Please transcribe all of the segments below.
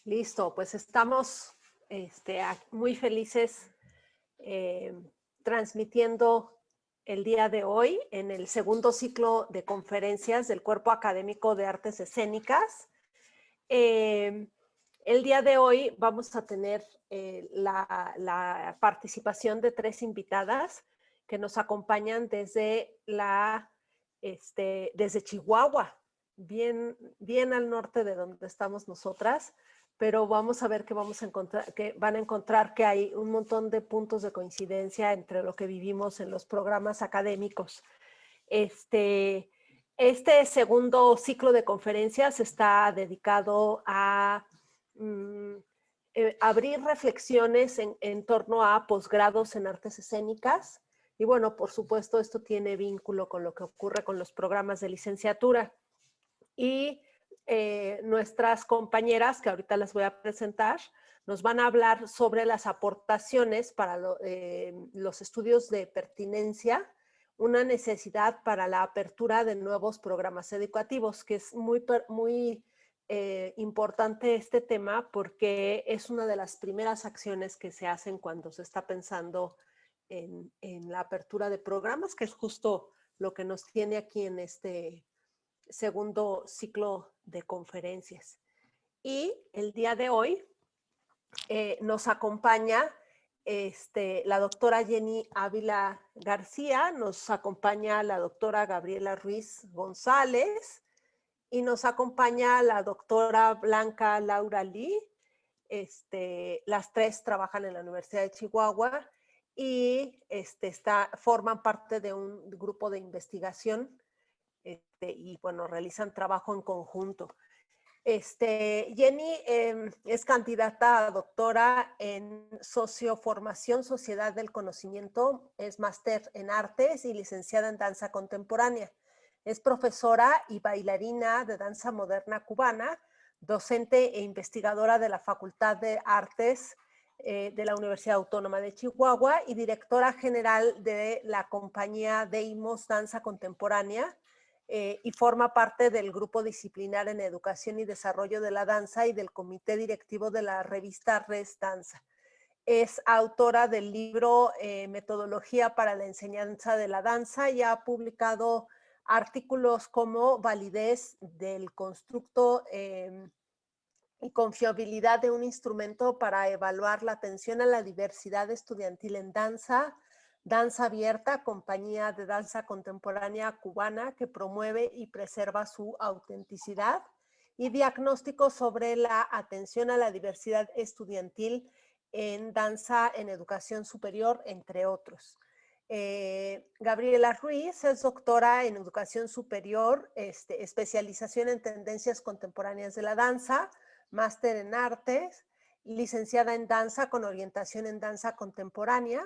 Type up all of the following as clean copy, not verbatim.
Listo, pues estamos muy felices eh, transmitiendo el día de hoy en el segundo ciclo de conferencias del Cuerpo Académico de Artes Escénicas. El día de hoy vamos a tener la participación de 3 invitadas que nos acompañan desde Chihuahua, bien al norte de donde estamos nosotras, pero vamos a ver que vamos a encontrar, que van a encontrar que hay un montón de puntos de coincidencia entre lo que vivimos en los programas académicos. Este segundo ciclo de conferencias está dedicado a abrir reflexiones en torno a posgrados en artes escénicas. Y bueno, por supuesto, esto tiene vínculo con lo que ocurre con los programas de licenciatura. Y nuestras compañeras, que ahorita las voy a presentar, nos van a hablar sobre las aportaciones para los estudios de pertinencia, una necesidad para la apertura de nuevos programas educativos, que es muy importante este tema porque es una de las primeras acciones que se hacen cuando se está pensando en la apertura de programas, que es justo lo que nos tiene aquí en este segundo ciclo de conferencias. Y el día de hoy nos acompaña la doctora Jenny Ávila García, nos acompaña la doctora Gabriela Ruiz González y nos acompaña la doctora Blanca Laura Lee. Las 3 trabajan en la Universidad de Chihuahua y forman parte de un grupo de investigación y bueno, realizan trabajo en conjunto. Jenny es candidata a doctora en Socioformación, Sociedad del Conocimiento, es máster en Artes y licenciada en Danza Contemporánea. Es profesora y bailarina de danza moderna cubana, docente e investigadora de la Facultad de Artes de la Universidad Autónoma de Chihuahua y directora general de la compañía Deimos Danza Contemporánea, y forma parte del grupo disciplinar en educación y desarrollo de la danza y del comité directivo de la revista Res Danza. Es autora del libro Metodología para la enseñanza de la danza y ha publicado artículos como Validez del constructo y confiabilidad de un instrumento para evaluar la atención a la diversidad estudiantil en danza, Danza Abierta, compañía de danza contemporánea cubana que promueve y preserva su autenticidad, y diagnóstico sobre la atención a la diversidad estudiantil en danza en educación superior, entre otros. Gabriela Ruiz es doctora en educación superior, especialización en tendencias contemporáneas de la danza, máster en artes, licenciada en danza con orientación en danza contemporánea.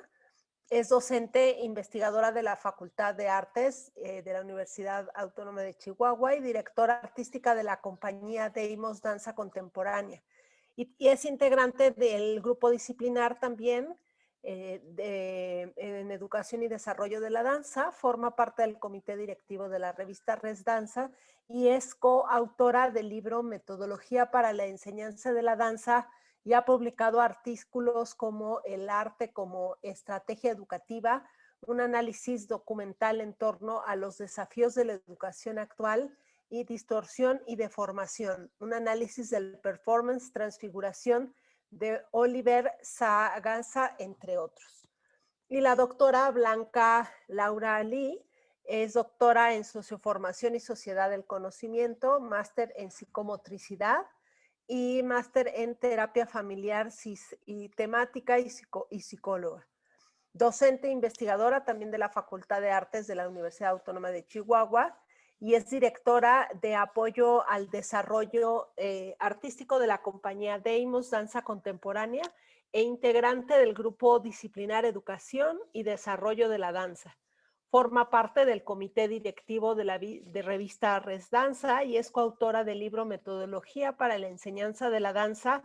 Es docente investigadora de la Facultad de Artes de la Universidad Autónoma de Chihuahua y directora artística de la compañía Deimos Danza Contemporánea. Y es integrante del grupo disciplinar también en Educación y Desarrollo de la Danza, forma parte del comité directivo de la revista Res Danza y es coautora del libro Metodología para la enseñanza de la danza y ha publicado artículos como El arte como estrategia educativa, un análisis documental en torno a los desafíos de la educación actual y distorsión y deformación, un análisis del performance, transfiguración de Oliver Sagaza, entre otros. Y la doctora Blanca Laura Lee es doctora en Socioformación y Sociedad del Conocimiento, máster en Psicomotricidad y máster en Terapia Familiar y Temática y Psicóloga. Docente e investigadora también de la Facultad de Artes de la Universidad Autónoma de Chihuahua y es directora de apoyo al desarrollo artístico de la compañía Deimos Danza Contemporánea e integrante del grupo disciplinar Educación y Desarrollo de la Danza. Forma parte del comité directivo de revista Res Danza y es coautora del libro Metodología para la enseñanza de la danza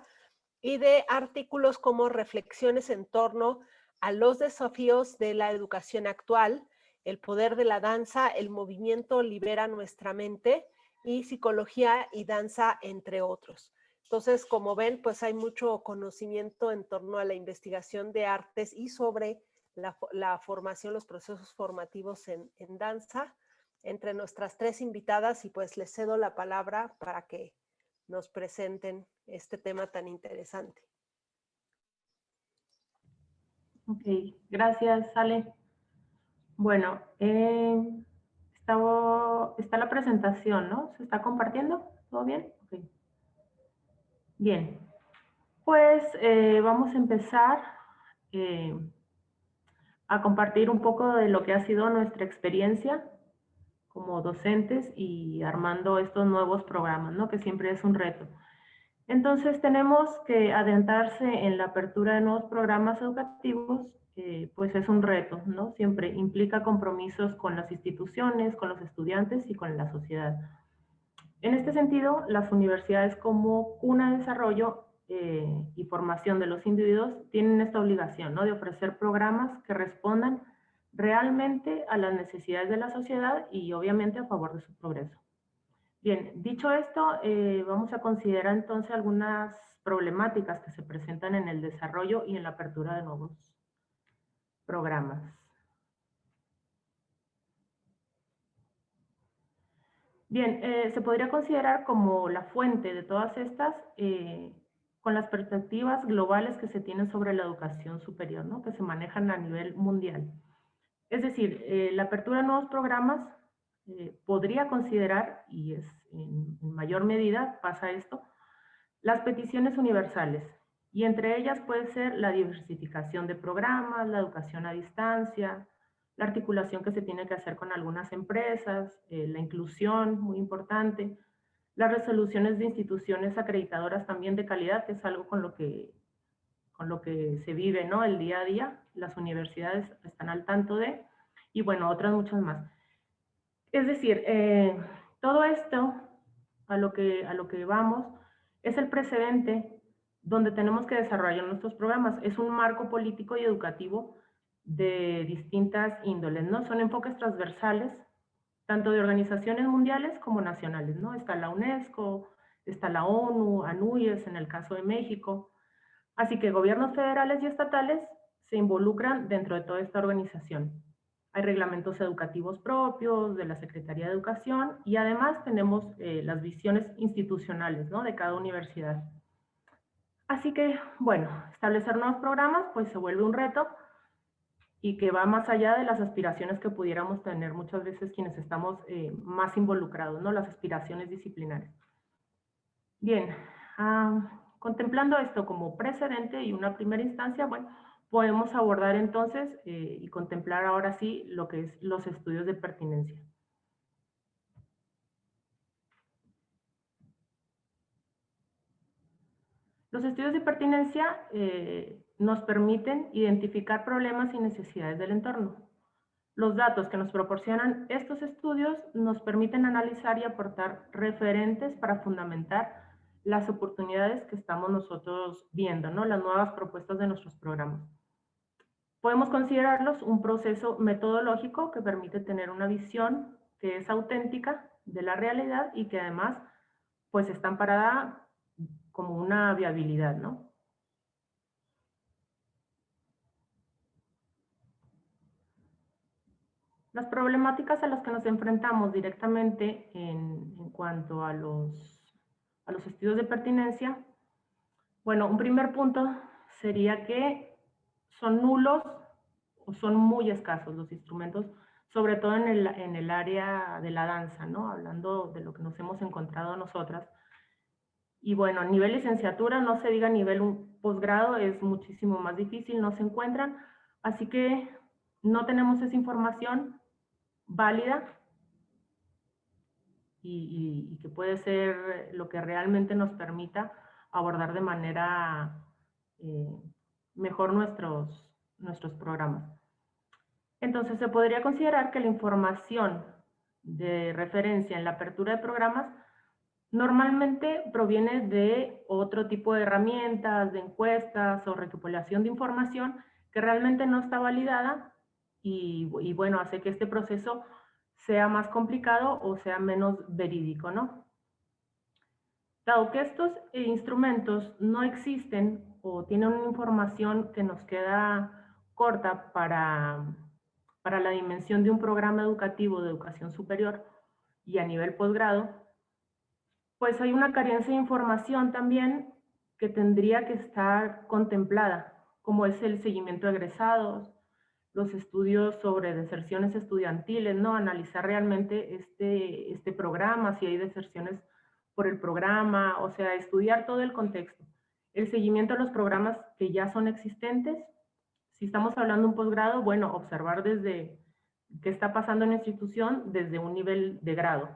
y de artículos como Reflexiones en torno a los desafíos de la educación actual, El poder de la danza, el movimiento libera nuestra mente y Psicología y danza, entre otros. Entonces, como ven, pues hay mucho conocimiento en torno a la investigación de artes y sobre la formación, los procesos formativos en danza, entre nuestras 3 invitadas, y pues les cedo la palabra para que nos presenten este tema tan interesante. Ok, gracias, Ale. Bueno, está la presentación, ¿no? ¿Se está compartiendo? ¿Todo bien? Okay. Bien, pues vamos a empezar a compartir un poco de lo que ha sido nuestra experiencia como docentes y armando estos nuevos programas, ¿no? Que siempre es un reto. Entonces tenemos que adentrarse en la apertura de nuevos programas educativos, pues es un reto, ¿no? Siempre implica compromisos con las instituciones, con los estudiantes y con la sociedad. En este sentido, las universidades como cuna de desarrollo y formación de los individuos tienen esta obligación, ¿no? De ofrecer programas que respondan realmente a las necesidades de la sociedad y obviamente a favor de su progreso. Bien, dicho esto, vamos a considerar entonces algunas problemáticas que se presentan en el desarrollo y en la apertura de nuevos programas. Bien, se podría considerar como la fuente de todas estas con las perspectivas globales que se tienen sobre la educación superior, ¿no? Que se manejan a nivel mundial. Es decir, la apertura de nuevos programas podría considerar, y es en mayor medida pasa esto, las peticiones universales, y entre ellas puede ser la diversificación de programas, la educación a distancia, la articulación que se tiene que hacer con algunas empresas, la inclusión, muy importante, las resoluciones de instituciones acreditadoras también de calidad, que es algo con lo que se vive, ¿no? El día a día, las universidades están al tanto de, y bueno, otras muchas más. Es decir, todo esto a lo que vamos es el precedente donde tenemos que desarrollar nuestros programas. Es un marco político y educativo de distintas índoles, ¿no? Son enfoques transversales, tanto de organizaciones mundiales como nacionales, ¿no? Está la UNESCO, está la ONU, ANUYES en el caso de México. Así que gobiernos federales y estatales se involucran dentro de toda esta organización. Hay reglamentos educativos propios de la Secretaría de Educación y además tenemos las visiones institucionales, ¿no? De cada universidad. Así que, bueno, establecer nuevos programas pues se vuelve un reto y que va más allá de las aspiraciones que pudiéramos tener muchas veces quienes estamos más involucrados, ¿no? Las aspiraciones disciplinares. Bien, contemplando esto como precedente y una primera instancia, bueno, podemos abordar entonces y contemplar ahora sí lo que es los estudios de pertinencia. Los estudios de pertinencia nos permiten identificar problemas y necesidades del entorno. Los datos que nos proporcionan estos estudios nos permiten analizar y aportar referentes para fundamentar las oportunidades que estamos nosotros viendo, ¿no? Las nuevas propuestas de nuestros programas. Podemos considerarlos un proceso metodológico que permite tener una visión que es auténtica de la realidad y que además pues está amparada como una viabilidad, ¿no? Las problemáticas a las que nos enfrentamos directamente en cuanto a los estudios de pertinencia, bueno, un primer punto sería que son nulos o son muy escasos los instrumentos, sobre todo en el área de la danza, ¿no? Hablando de lo que nos hemos encontrado nosotras. Y bueno, a nivel licenciatura, no se diga a nivel posgrado, es muchísimo más difícil, no se encuentran, así que no tenemos esa información válida y que puede ser lo que realmente nos permita abordar de manera mejor nuestros programas. Entonces, se podría considerar que la información de referencia en la apertura de programas normalmente proviene de otro tipo de herramientas, de encuestas o recopilación de información que realmente no está validada y bueno, hace que este proceso sea más complicado o sea menos verídico, ¿no? Dado que estos instrumentos no existen o tienen una información que nos queda corta para la dimensión de un programa educativo de educación superior y a nivel posgrado, pues hay una carencia de información también que tendría que estar contemplada, como es el seguimiento de egresados, los estudios sobre deserciones estudiantiles, ¿no? Analizar realmente este programa, si hay deserciones por el programa, o sea, estudiar todo el contexto. El seguimiento de los programas que ya son existentes. Si estamos hablando de un posgrado, bueno, observar desde qué está pasando en la institución desde un nivel de grado.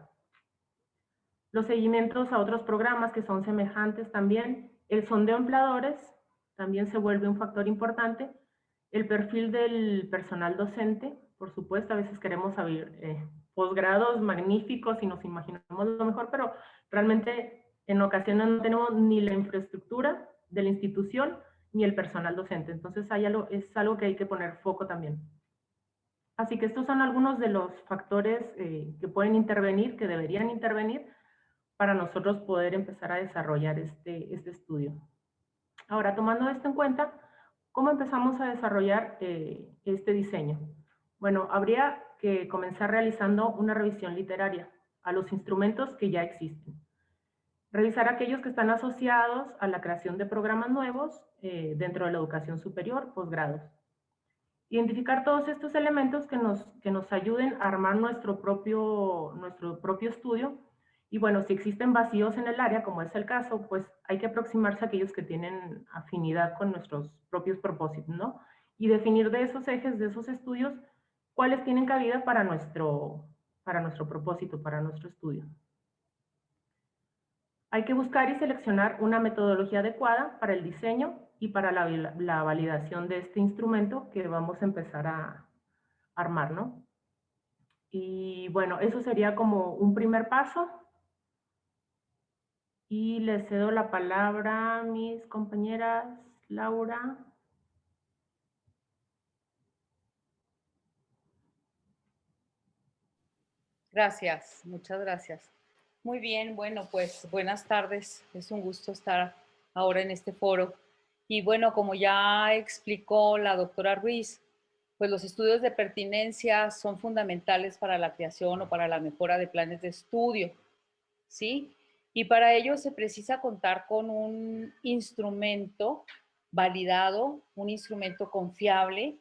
Los seguimientos a otros programas que son semejantes también. El sondeo de empleadores también se vuelve un factor importante. El perfil del personal docente, por supuesto, a veces queremos abrir posgrados magníficos y nos imaginamos lo mejor, pero realmente en ocasiones no tenemos ni la infraestructura de la institución ni el personal docente. Entonces es algo que hay que poner foco también. Así que estos son algunos de los factores que pueden intervenir, que deberían intervenir para nosotros poder empezar a desarrollar este estudio. Ahora, tomando esto en cuenta, ¿cómo empezamos a desarrollar este diseño? Bueno, habría que comenzar realizando una revisión literaria a los instrumentos que ya existen. Revisar aquellos que están asociados a la creación de programas nuevos dentro de la educación superior, posgrados. Identificar todos estos elementos que nos ayuden a armar nuestro propio estudio. Y bueno, si existen vacíos en el área, como es el caso, pues hay que aproximarse a aquellos que tienen afinidad con nuestros propios propósitos, ¿no? Y definir de esos ejes, de esos estudios, cuáles tienen cabida para nuestro propósito, para nuestro estudio. Hay que buscar y seleccionar una metodología adecuada para el diseño y para la validación de este instrumento que vamos a empezar a armar, ¿no? Y bueno, eso sería como un primer paso. Y les cedo la palabra a mis compañeras, Laura. Gracias, muchas gracias. Muy bien, bueno, pues buenas tardes. Es un gusto estar ahora en este foro. Y bueno, como ya explicó la doctora Ruiz, pues los estudios de pertinencia son fundamentales para la creación o para la mejora de planes de estudio, ¿sí? Y para ello se precisa contar con un instrumento validado, un instrumento confiable,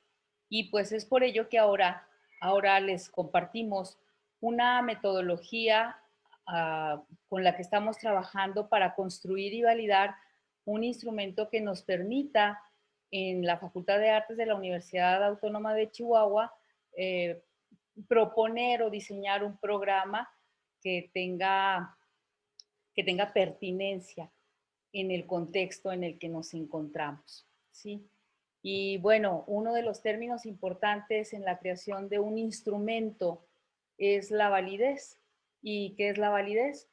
y pues es por ello que ahora les compartimos una metodología con la que estamos trabajando para construir y validar un instrumento que nos permita en la Facultad de Artes de la Universidad Autónoma de Chihuahua eh, proponer o diseñar un programa que tenga, que tenga pertinencia en el contexto en el que nos encontramos, ¿sí? Y bueno, uno de los términos importantes en la creación de un instrumento es la validez. ¿Y qué es la validez?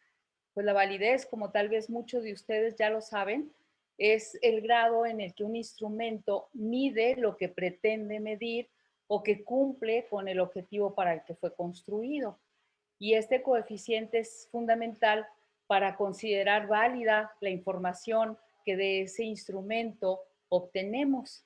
Pues la validez, como tal vez muchos de ustedes ya lo saben, es el grado en el que un instrumento mide lo que pretende medir o que cumple con el objetivo para el que fue construido. Y este coeficiente es fundamental para considerar válida la información que de ese instrumento obtenemos.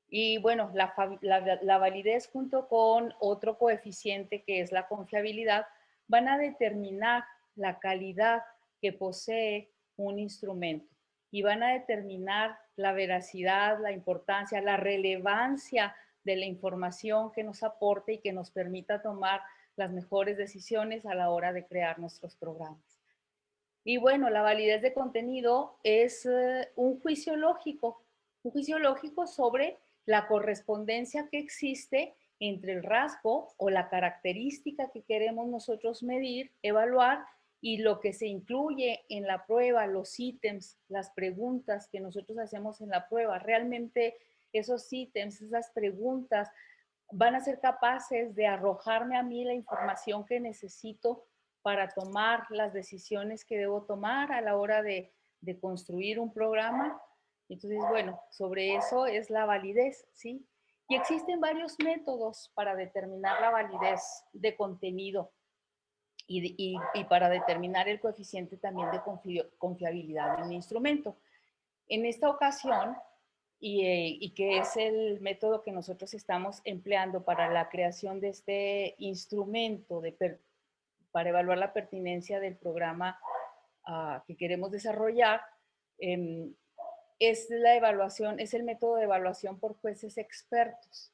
Y bueno, la validez junto con otro coeficiente que es la confiabilidad van a determinar la calidad que posee un instrumento y van a determinar la veracidad, la importancia, la relevancia de la información que nos aporte y que nos permita tomar las mejores decisiones a la hora de crear nuestros programas. Y bueno, la validez de contenido es un juicio lógico sobre la correspondencia que existe entre el rasgo o la característica que queremos nosotros medir, evaluar, y lo que se incluye en la prueba, los ítems, las preguntas que nosotros hacemos en la prueba. Realmente esos ítems, esas preguntas van a ser capaces de arrojarme a mí la información que necesito para tomar las decisiones que debo tomar a la hora de construir un programa. Entonces, bueno, sobre eso es la validez, ¿sí? Y existen varios métodos para determinar la validez de contenido. y para determinar el coeficiente también de confiabilidad del instrumento. En esta ocasión, y que es el método que nosotros estamos empleando para la creación de este instrumento para evaluar la pertinencia del programa que queremos desarrollar, es la evaluación, es el método de evaluación por jueces expertos.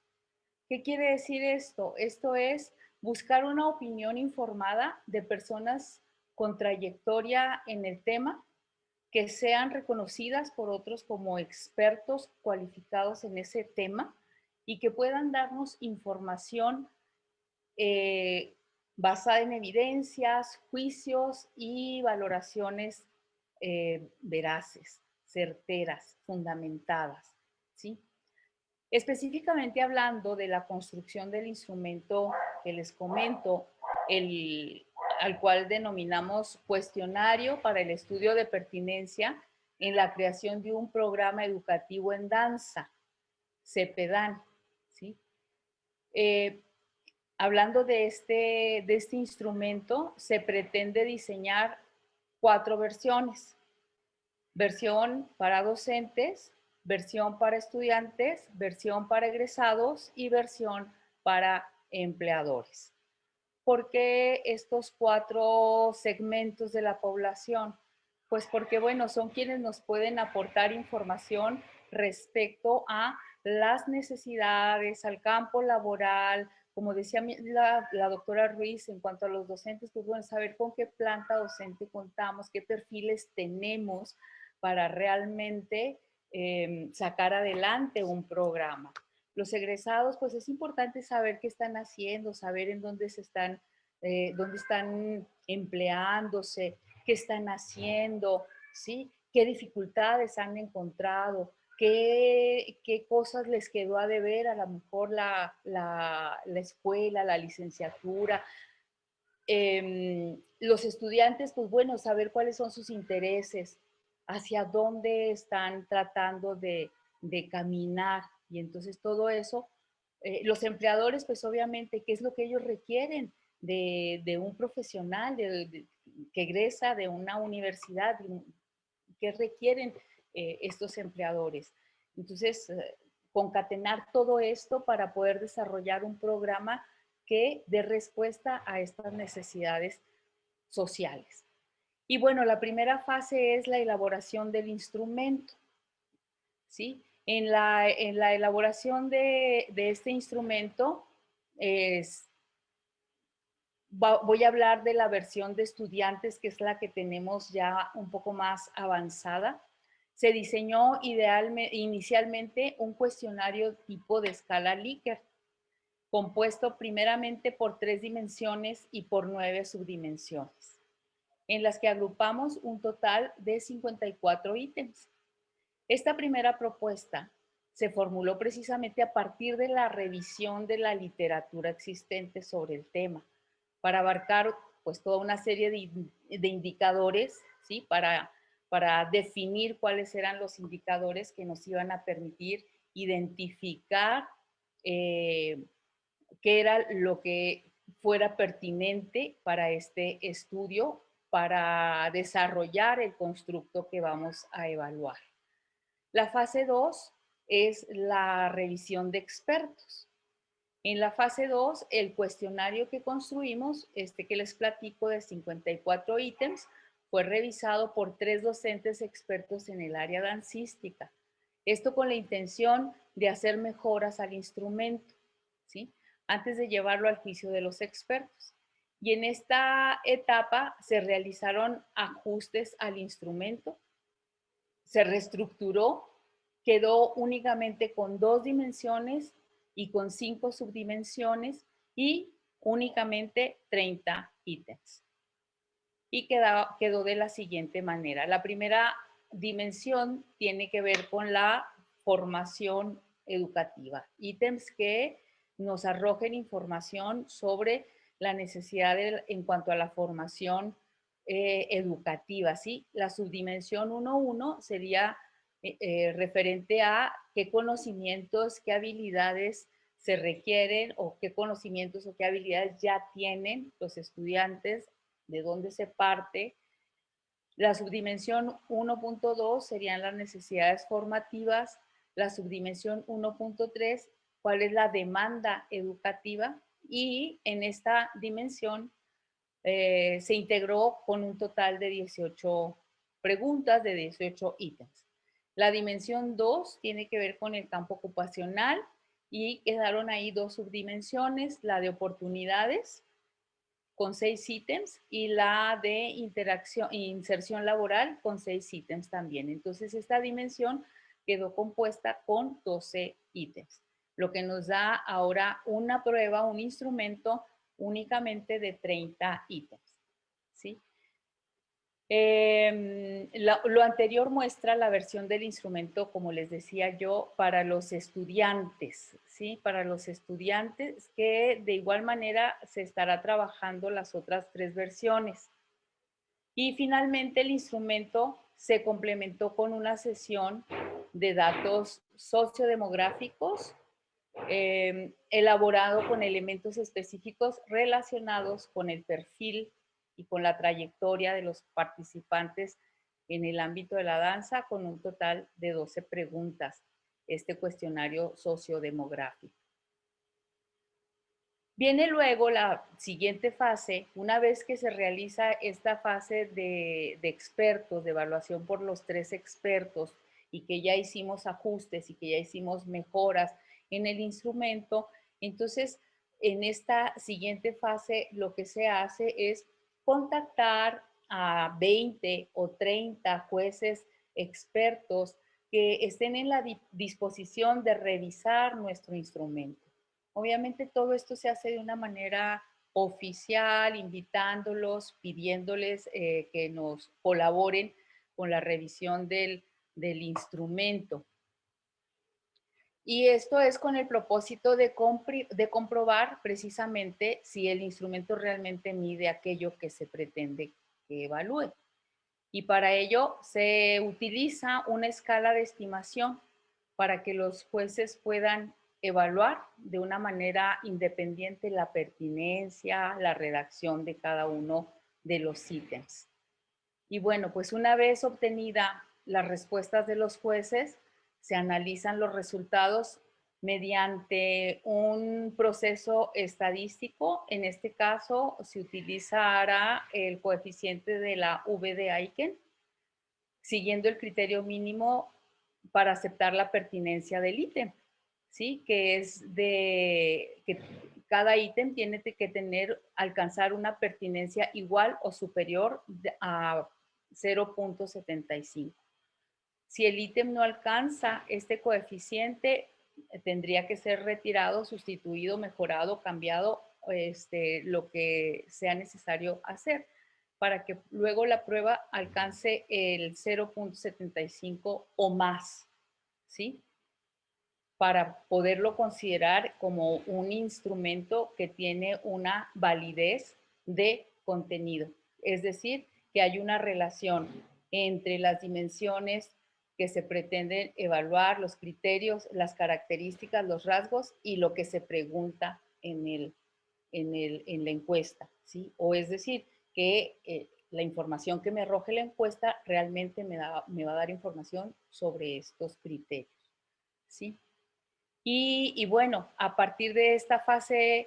¿Qué quiere decir esto? Esto es buscar una opinión informada de personas con trayectoria en el tema, que sean reconocidas por otros como expertos cualificados en ese tema y que puedan darnos información basada en evidencias, juicios y valoraciones veraces, certeras, fundamentadas, ¿sí? Específicamente hablando de la construcción del instrumento que les comento, al cual denominamos cuestionario para el estudio de pertinencia en la creación de un programa educativo en danza, CEPEDAN, ¿sí? Hablando de este instrumento, se pretende diseñar 4 versiones. Versión para docentes, versión para estudiantes, versión para egresados y versión para empleadores. ¿Por qué estos 4 segmentos de la población? Pues porque, bueno, son quienes nos pueden aportar información respecto a las necesidades, al campo laboral. Como decía la doctora Ruiz, en cuanto a los docentes, pues bueno, saber con qué planta docente contamos, qué perfiles tenemos para realmente sacar adelante un programa. Los egresados, pues es importante saber qué están haciendo, saber en dónde están empleándose, qué están haciendo, ¿sí? Qué dificultades han encontrado, qué cosas les quedó a deber, a lo mejor la escuela, la licenciatura. Los estudiantes, pues bueno, saber cuáles son sus intereses, hacia dónde están tratando de caminar. Y entonces todo eso, los empleadores, pues obviamente, ¿qué es lo que ellos requieren de un profesional que egresa de una universidad? ¿Qué requieren estos empleadores? Entonces, concatenar todo esto para poder desarrollar un programa que dé respuesta a estas necesidades sociales. Y bueno, la primera fase es la elaboración del instrumento, ¿sí? En la elaboración de este instrumento, voy a hablar de la versión de estudiantes, que es la que tenemos ya un poco más avanzada. Se diseñó inicialmente un cuestionario tipo de escala Likert, compuesto primeramente por 3 dimensiones y por 9 subdimensiones, en las que agrupamos un total de 54 ítems. Esta primera propuesta se formuló precisamente a partir de la revisión de la literatura existente sobre el tema, para abarcar pues toda una serie de indicadores, ¿sí? Para definir cuáles eran los indicadores que nos iban a permitir identificar qué era lo que fuera pertinente para este estudio, para desarrollar el constructo que vamos a evaluar. La fase 2 es la revisión de expertos. En la fase 2, el cuestionario que construimos, que les platico de 54 ítems, fue revisado por 3 docentes expertos en el área dancística. Esto con la intención de hacer mejoras al instrumento, ¿sí? Antes de llevarlo al juicio de los expertos. Y en esta etapa se realizaron ajustes al instrumento, se reestructuró, quedó únicamente con 2 dimensiones y con 5 subdimensiones y únicamente 30 ítems. Y quedó de la siguiente manera. La primera dimensión tiene que ver con la formación educativa. Ítems que nos arrojen información sobre la necesidad en cuanto a la formación educativa, ¿sí? La subdimensión 1.1 sería referente a qué conocimientos, qué habilidades se requieren o qué conocimientos o qué habilidades ya tienen los estudiantes de dónde se parte. La subdimensión 1.2 serían las necesidades formativas, la subdimensión 1.3, cuál es la demanda educativa, y en esta dimensión se integró con un total de 18 preguntas de 18 ítems. La dimensión 2 tiene que ver con el campo ocupacional y quedaron ahí dos subdimensiones, la de oportunidades con 6 ítems y la de inserción laboral con 6 ítems también. Entonces esta dimensión quedó compuesta con 12 ítems, lo que nos da ahora una prueba, un instrumento únicamente de 30 ítems, ¿sí? Lo anterior muestra la versión del instrumento, como les decía yo, para los estudiantes, ¿sí? Para los estudiantes, que de igual manera se estará trabajando las otras 3 versiones. Y finalmente el instrumento se complementó con una sesión de datos sociodemográficos, elaborado con elementos específicos relacionados con el perfil y con la trayectoria de los participantes en el ámbito de la danza, con un total de 12 preguntas, este cuestionario sociodemográfico. Viene luego la siguiente fase, una vez que se realiza esta fase de expertos, de evaluación por los 3 expertos, y que ya hicimos ajustes y que ya hicimos mejoras en el instrumento. Entonces, en esta siguiente fase, lo que se hace es contactar a 20 o 30 jueces expertos que estén en la disposición de revisar nuestro instrumento. Obviamente todo esto se hace de una manera oficial, invitándolos, pidiéndoles que nos colaboren con la revisión del instrumento. Y esto es con el propósito de comprobar precisamente si el instrumento realmente mide aquello que se pretende que evalúe. Y para ello se utiliza una escala de estimación para que los jueces puedan evaluar de una manera independiente la pertinencia, la redacción de cada uno de los ítems. Y bueno, pues una vez obtenida las respuestas de los jueces, se analizan los resultados mediante un proceso estadístico. En este caso, se utilizará el coeficiente de la V de Aiken, siguiendo el criterio mínimo para aceptar la pertinencia del ítem, ¿sí? Que es de que cada ítem tiene que alcanzar una pertinencia igual o superior a 0.75. Si el ítem no alcanza este coeficiente, tendría que ser retirado, sustituido, mejorado, cambiado, lo que sea necesario hacer para que luego la prueba alcance el 0.75 o más, ¿sí? Para poderlo considerar como un instrumento que tiene una validez de contenido. Es decir, que hay una relación entre las dimensiones que se pretenden evaluar, los criterios, las características, los rasgos y lo que se pregunta en la encuesta, ¿sí? O es decir, que la información que me arroje la encuesta realmente me va a dar información sobre estos criterios, ¿sí? Y bueno, a partir de esta fase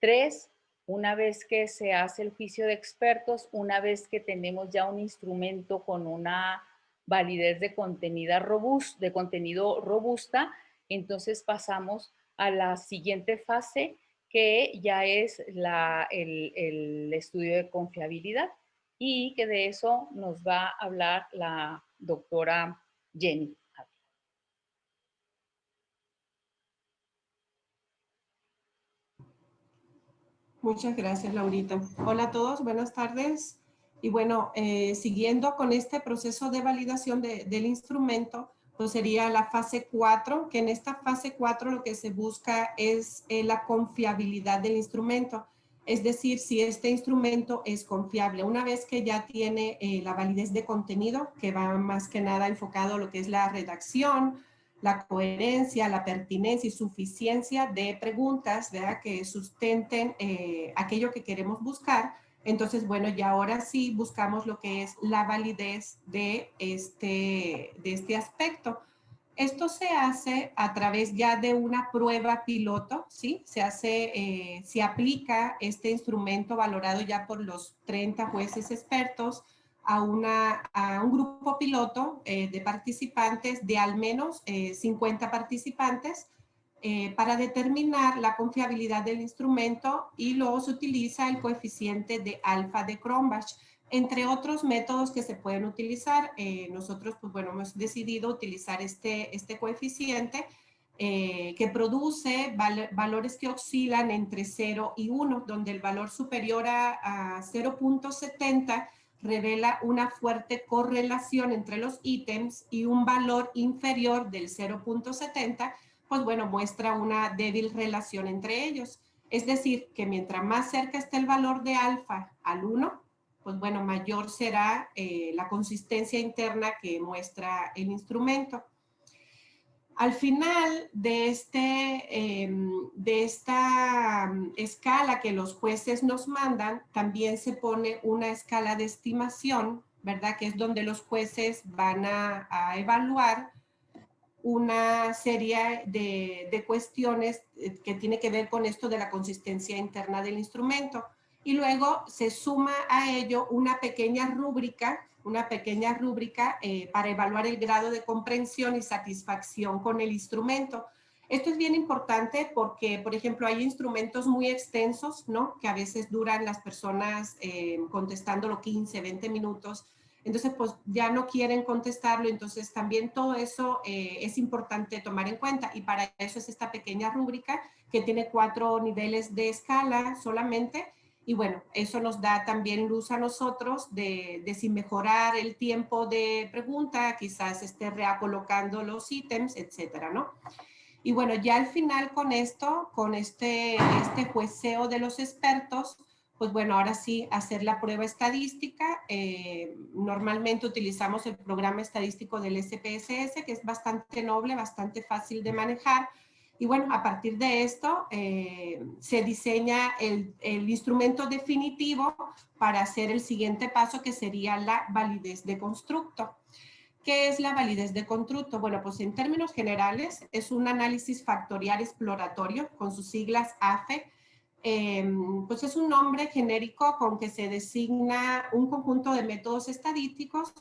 3, una vez que se hace el juicio de expertos, una vez que tenemos ya un instrumento con una validez de contenido robusta, entonces pasamos a la siguiente fase, que ya es el estudio de confiabilidad, y que de eso nos va a hablar la doctora Jenny. Muchas gracias, Laurita. Hola a todos, buenas tardes. Y bueno, siguiendo con este proceso de validación del instrumento, pues sería la fase 4, que en esta fase 4 lo que se busca es la confiabilidad del instrumento. Es decir, si este instrumento es confiable. Una vez que ya tiene la validez de contenido, que va más que nada enfocado a lo que es la redacción, la coherencia, la pertinencia y suficiencia de preguntas, ¿verdad?, que sustenten aquello que queremos buscar. Entonces, bueno, ya ahora sí buscamos lo que es la validez de este aspecto. Esto se hace a través ya de una prueba piloto, ¿sí? Se aplica este instrumento valorado ya por los 30 jueces expertos a un grupo piloto de participantes, de al menos 50 participantes, para determinar la confiabilidad del instrumento, y luego se utiliza el coeficiente de alfa de Cronbach. Entre otros métodos que se pueden utilizar, nosotros pues bueno, hemos decidido utilizar este coeficiente que produce valores que oscilan entre 0 y 1, donde el valor superior a 0.70 revela una fuerte correlación entre los ítems, y un valor inferior del 0.70 pues bueno, muestra una débil relación entre ellos. Es decir, que mientras más cerca esté el valor de alfa al 1, pues bueno, mayor será la consistencia interna que muestra el instrumento. Al final de esta escala que los jueces nos mandan, también se pone una escala de estimación, ¿verdad? Que es donde los jueces van a evaluar una serie de cuestiones que tiene que ver con esto de la consistencia interna del instrumento. Y luego se suma a ello una pequeña rúbrica para evaluar el grado de comprensión y satisfacción con el instrumento. Esto es bien importante porque, por ejemplo, hay instrumentos muy extensos, ¿no? Que a veces duran las personas contestándolo 15, 20 minutos. Entonces, pues ya no quieren contestarlo, entonces también todo eso es importante tomar en cuenta, y para eso es esta pequeña rúbrica que tiene 4 niveles de escala solamente, y bueno, eso nos da también luz a nosotros de si mejorar el tiempo de pregunta, quizás esté reacolocando los ítems, etcétera, ¿no? Y bueno, ya al final con esto, con este jueceo de los expertos, pues bueno, ahora sí, hacer la prueba estadística. Normalmente utilizamos el programa estadístico del SPSS, que es bastante noble, bastante fácil de manejar. Y bueno, a partir de esto, se diseña el instrumento definitivo para hacer el siguiente paso, que sería la validez de constructo. ¿Qué es la validez de constructo? Bueno, pues en términos generales, es un análisis factorial exploratorio, con sus siglas AFE. Pues es un nombre genérico con que se designa un conjunto de métodos estadísticos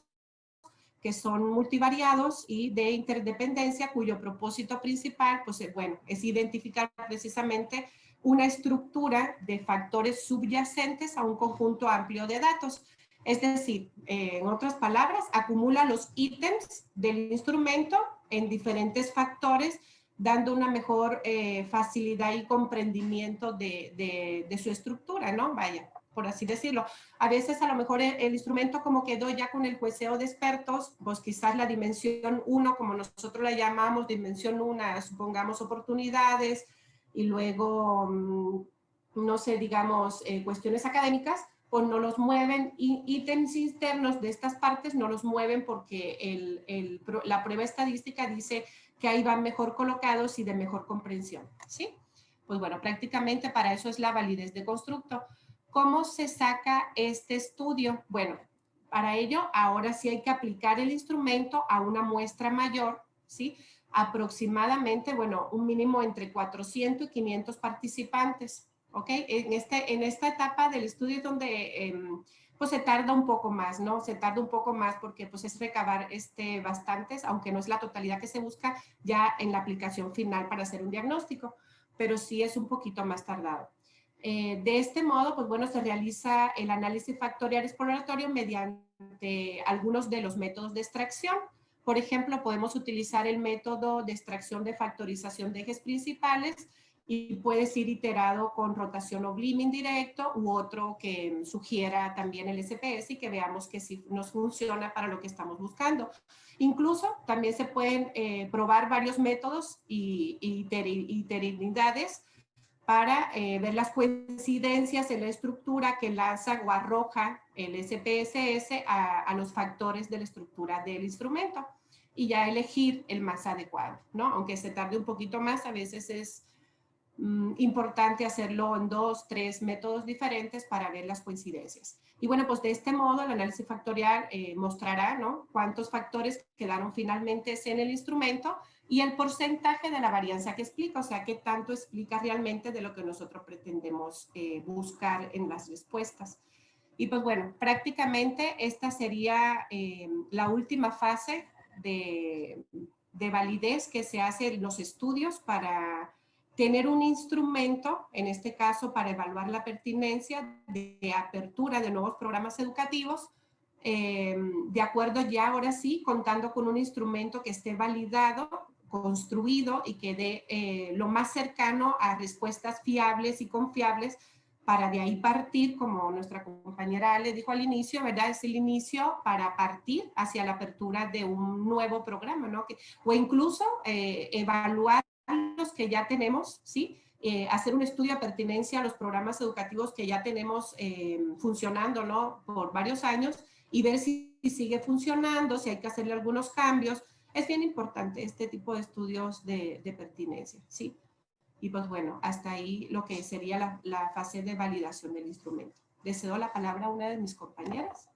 que son multivariados y de interdependencia, cuyo propósito principal, pues bueno, es identificar precisamente una estructura de factores subyacentes a un conjunto amplio de datos. Es decir, en otras palabras, acumula los ítems del instrumento en diferentes factores, dando una mejor facilidad y comprendimiento de su estructura, ¿no? Vaya, por así decirlo. A veces a lo mejor el instrumento como quedó ya con el jueceo de expertos, pues quizás la dimensión 1, como nosotros la llamamos, dimensión 1, supongamos oportunidades, y luego, no sé, digamos, cuestiones académicas, pues no los mueven, y ítems internos de estas partes no los mueven porque la prueba estadística dice que ahí van mejor colocados y de mejor comprensión, ¿sí? Pues bueno, prácticamente para eso es la validez de constructo. ¿Cómo se saca este estudio? Bueno, para ello ahora sí hay que aplicar el instrumento a una muestra mayor, ¿sí? Aproximadamente, bueno, un mínimo entre 400 y 500 participantes, ¿ok? En esta etapa del estudio es donde pues se tarda un poco más, ¿no? Se tarda un poco más porque pues es recabar bastantes, aunque no es la totalidad que se busca ya en la aplicación final para hacer un diagnóstico, pero sí es un poquito más tardado. De este modo, pues bueno, se realiza el análisis factorial exploratorio mediante algunos de los métodos de extracción. Por ejemplo, podemos utilizar el método de extracción de factorización de ejes principales, y puede ser iterado con rotación o Bliming directo, u otro que sugiera también el SPS y que veamos que sí nos funciona para lo que estamos buscando. Incluso también se pueden probar varios métodos y iteridades para ver las coincidencias en la estructura que lanza o arroja el SPSS a los factores de la estructura del instrumento, y ya elegir el más adecuado, ¿no? Aunque se tarde un poquito más, a veces es importante hacerlo en 2, 3 métodos diferentes para ver las coincidencias. Y bueno, pues de este modo el análisis factorial mostrará, ¿no?, cuántos factores quedaron finalmente en el instrumento y el porcentaje de la varianza que explica, o sea, qué tanto explica realmente de lo que nosotros pretendemos buscar en las respuestas. Y pues bueno, prácticamente esta sería la última fase de validez que se hace en los estudios para tener un instrumento, en este caso para evaluar la pertinencia de apertura de nuevos programas educativos, de acuerdo ya ahora sí, contando con un instrumento que esté validado, construido y que dé lo más cercano a respuestas fiables y confiables para de ahí partir, como nuestra compañera Ale dijo al inicio, ¿verdad? Es el inicio para partir hacia la apertura de un nuevo programa, ¿no? O incluso evaluar los que ya tenemos, ¿sí? Hacer un estudio de pertinencia a los programas educativos que ya tenemos funcionando, ¿no?, por varios años y ver si sigue funcionando, si hay que hacerle algunos cambios. Es bien importante este tipo de estudios de pertinencia, ¿sí? Y pues bueno, hasta ahí lo que sería la fase de validación del instrumento. Le cedo la palabra a una de mis compañeras.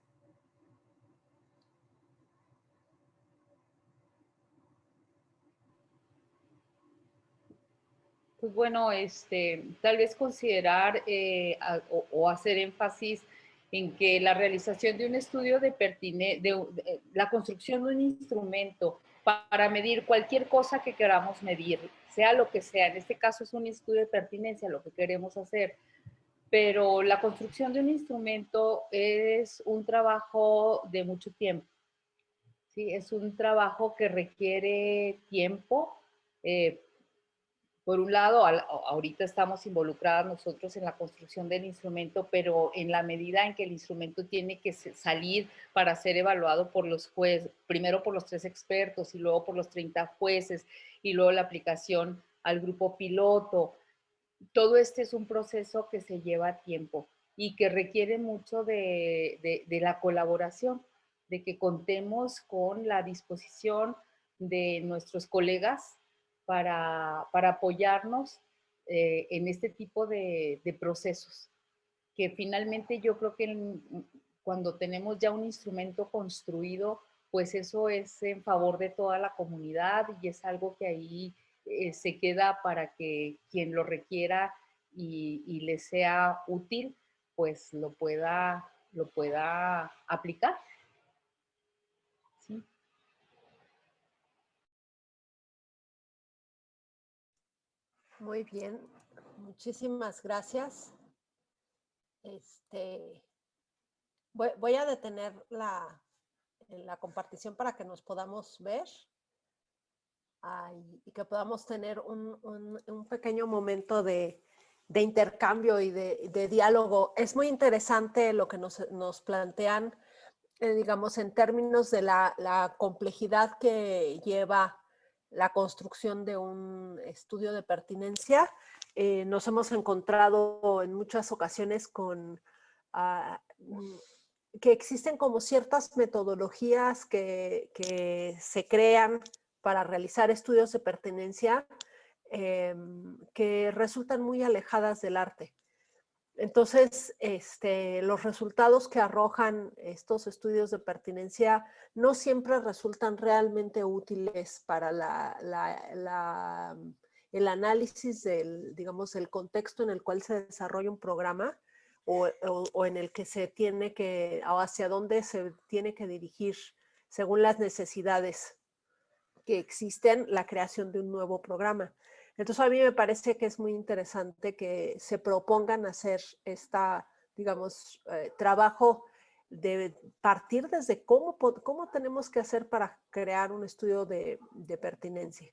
Pues bueno, tal vez considerar o hacer énfasis en que la realización de un estudio de la construcción de un instrumento para medir cualquier cosa que queramos medir, sea lo que sea, en este caso es un estudio de pertinencia lo que queremos hacer, pero la construcción de un instrumento es un trabajo de mucho tiempo, ¿sí? Es un trabajo que requiere tiempo. Por un lado, ahorita estamos involucradas nosotros en la construcción del instrumento, pero en la medida en que el instrumento tiene que salir para ser evaluado por los jueces, primero por los 3 expertos y luego por los 30 jueces y luego la aplicación al grupo piloto, todo este es un proceso que se lleva tiempo y que requiere mucho de la colaboración, de que contemos con la disposición de nuestros colegas para apoyarnos en este tipo de procesos, que finalmente yo creo que cuando tenemos ya un instrumento construido, pues eso es en favor de toda la comunidad y es algo que ahí se queda para que quien lo requiera y le sea útil, pues lo pueda aplicar. ¿Sí? Muy bien, muchísimas gracias. Voy a detener la compartición para que nos podamos ver y que podamos tener un pequeño momento de intercambio y de diálogo. Es muy interesante lo que nos plantean, digamos, en términos de la complejidad que lleva la construcción de un estudio de pertinencia. Nos hemos encontrado en muchas ocasiones con que existen como ciertas metodologías que se crean para realizar estudios de pertinencia que resultan muy alejadas del arte. Entonces, los resultados que arrojan estos estudios de pertinencia no siempre resultan realmente útiles para el análisis del, digamos, el contexto en el cual se desarrolla un programa o en el que se tiene que, o hacia dónde se tiene que dirigir según las necesidades que existen la creación de un nuevo programa. Entonces a mí me parece que es muy interesante que se propongan hacer digamos, trabajo de partir desde cómo tenemos que hacer para crear un estudio de pertinencia.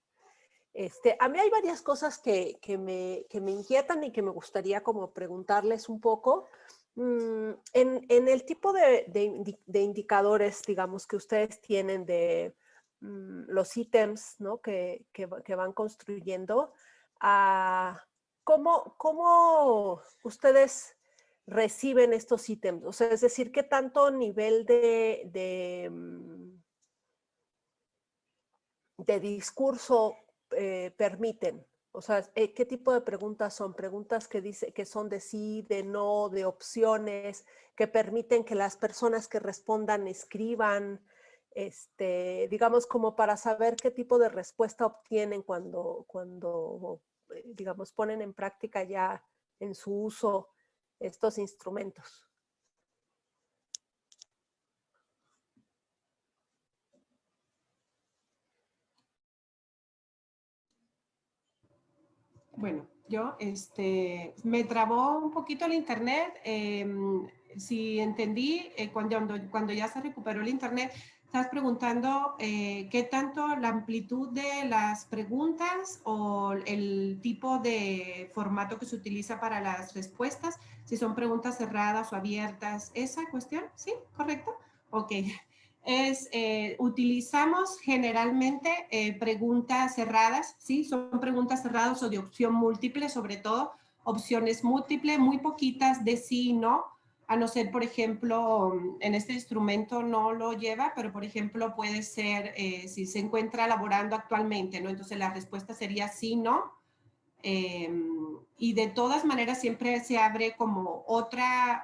A mí hay varias cosas que me inquietan y que me gustaría como preguntarles un poco. En el tipo de indicadores, digamos, que ustedes tienen de los ítems, ¿no?, que van construyendo, ¿cómo ustedes reciben estos ítems? O sea, es decir, ¿qué tanto nivel de discurso permiten? O sea, ¿qué tipo de preguntas son? Preguntas que son de sí, de no, de opciones, que permiten que las personas que respondan escriban, digamos, como para saber qué tipo de respuesta obtienen cuando digamos, ponen en práctica ya en su uso estos instrumentos. Bueno, yo, me trabó un poquito el internet. Si entendí, cuando ya se recuperó el internet, estás preguntando qué tanto la amplitud de las preguntas o el tipo de formato que se utiliza para las respuestas, si son preguntas cerradas o abiertas, esa cuestión, ¿sí? ¿Correcto? Ok. Utilizamos generalmente preguntas cerradas, ¿sí? Son preguntas cerradas o de opción múltiple, sobre todo opciones múltiples, muy poquitas de sí y no, a no ser, por ejemplo, en este instrumento no lo lleva, pero por ejemplo puede ser si se encuentra laborando actualmente, ¿no? Entonces la respuesta sería sí, no. Y de todas maneras siempre se abre como otra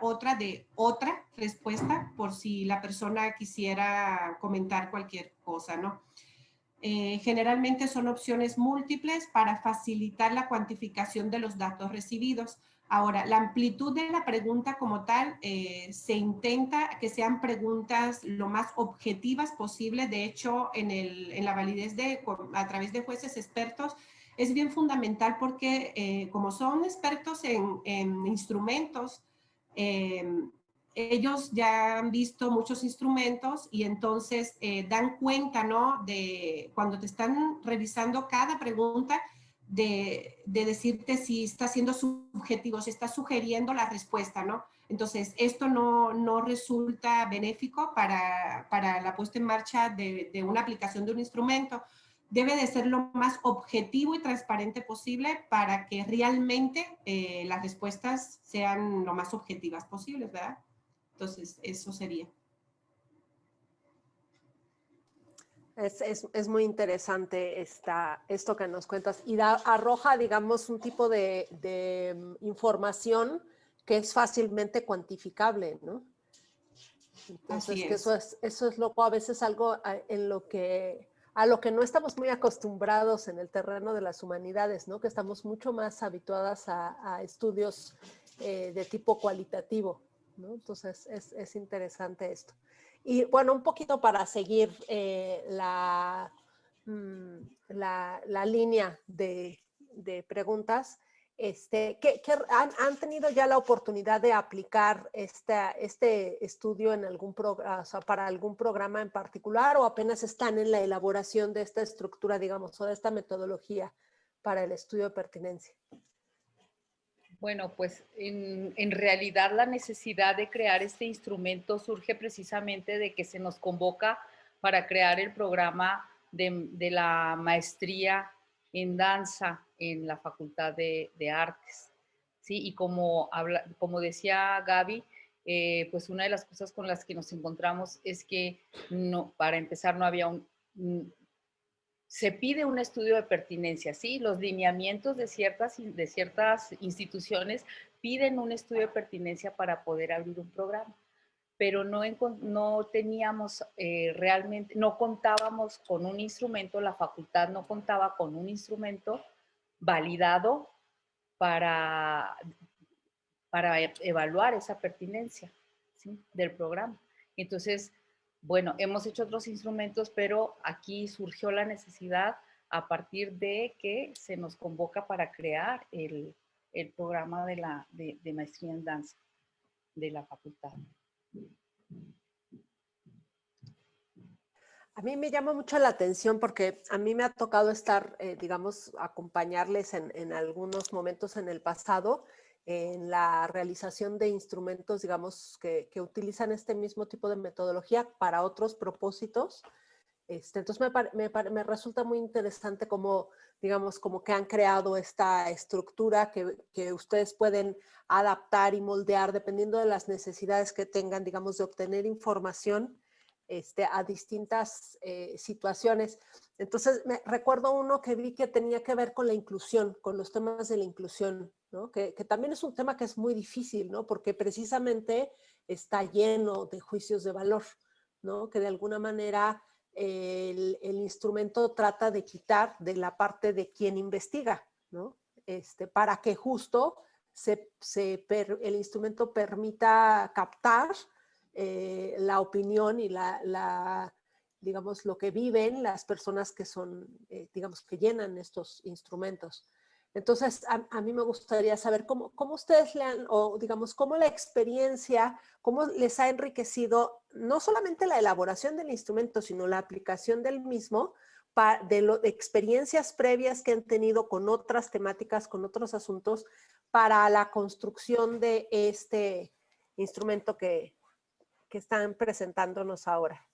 respuesta por si la persona quisiera comentar cualquier cosa, ¿no? Generalmente son opciones múltiples para facilitar la cuantificación de los datos recibidos. Ahora, la amplitud de la pregunta como tal, se intenta que sean preguntas lo más objetivas posible. De hecho, en la validez a través de jueces expertos, es bien fundamental porque como son expertos en instrumentos, ellos ya han visto muchos instrumentos y entonces dan cuenta, ¿no? De cuando te están revisando cada pregunta, de decirte si está siendo subjetivo, si está sugiriendo la respuesta, ¿no? Entonces, esto no resulta benéfico para la puesta en marcha de una aplicación de un instrumento. Debe de ser lo más objetivo y transparente posible para que realmente las respuestas sean lo más objetivas posibles, ¿verdad? Entonces, eso sería. Es muy interesante esto que nos cuentas y arroja, digamos, un tipo de información que es fácilmente cuantificable, ¿no? Entonces, Así que es. eso es a veces algo a lo que no estamos muy acostumbrados en el terreno de las humanidades, ¿no? Que estamos mucho más habituadas a estudios de tipo cualitativo, ¿no? Entonces, es interesante esto. Y bueno, un poquito para seguir la línea de preguntas, ¿han tenido ya la oportunidad de aplicar este estudio en o sea, para algún programa en particular o apenas están en la elaboración de esta estructura, digamos, o de esta metodología para el estudio de pertinencia? Bueno, pues en realidad la necesidad de crear este instrumento surge precisamente de que se nos convoca para crear el programa de la maestría en danza en la Facultad de Artes. ¿Sí? Y como decía Gaby, pues una de las cosas con las que nos encontramos es que no, para empezar no había se pide un estudio de pertinencia, ¿sí? Los lineamientos de ciertas instituciones piden un estudio de pertinencia para poder abrir un programa, pero no teníamos realmente, no contábamos con un instrumento, la facultad no contaba con un instrumento validado para evaluar esa pertinencia, ¿sí? Del programa. Entonces, bueno, hemos hecho otros instrumentos, pero aquí surgió la necesidad a partir de que se nos convoca para crear el programa de maestría en danza de la facultad. A mí me llama mucho la atención porque a mí me ha tocado estar, digamos, acompañarles en algunos momentos en el pasado en la realización de instrumentos, digamos, que utilizan este mismo tipo de metodología para otros propósitos. Entonces me resulta muy interesante cómo, digamos, como que han creado esta estructura que ustedes pueden adaptar y moldear dependiendo de las necesidades que tengan, digamos, de obtener información a distintas situaciones. Entonces, recuerdo uno que vi que tenía que ver con la inclusión, con los temas de la inclusión, ¿no? Que también es un tema que es muy difícil, ¿no? Porque precisamente está lleno de juicios de valor, ¿no? Que de alguna manera el instrumento trata de quitar de la parte de quien investiga, ¿no? Para que justo el instrumento permita captar la opinión y digamos, lo que viven las personas que son, digamos, que llenan estos instrumentos. Entonces, a mí me gustaría saber cómo ustedes le han, o digamos, cómo la experiencia, cómo les ha enriquecido no solamente la elaboración del instrumento, sino la aplicación del mismo, de experiencias previas que han tenido con otras temáticas, con otros asuntos, para la construcción de este instrumento que están presentándonos ahora.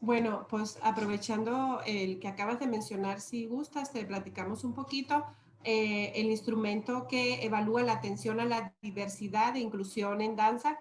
Bueno, pues aprovechando el que acabas de mencionar, si gustas, te platicamos un poquito. El instrumento que evalúa la atención a la diversidad e inclusión en danza.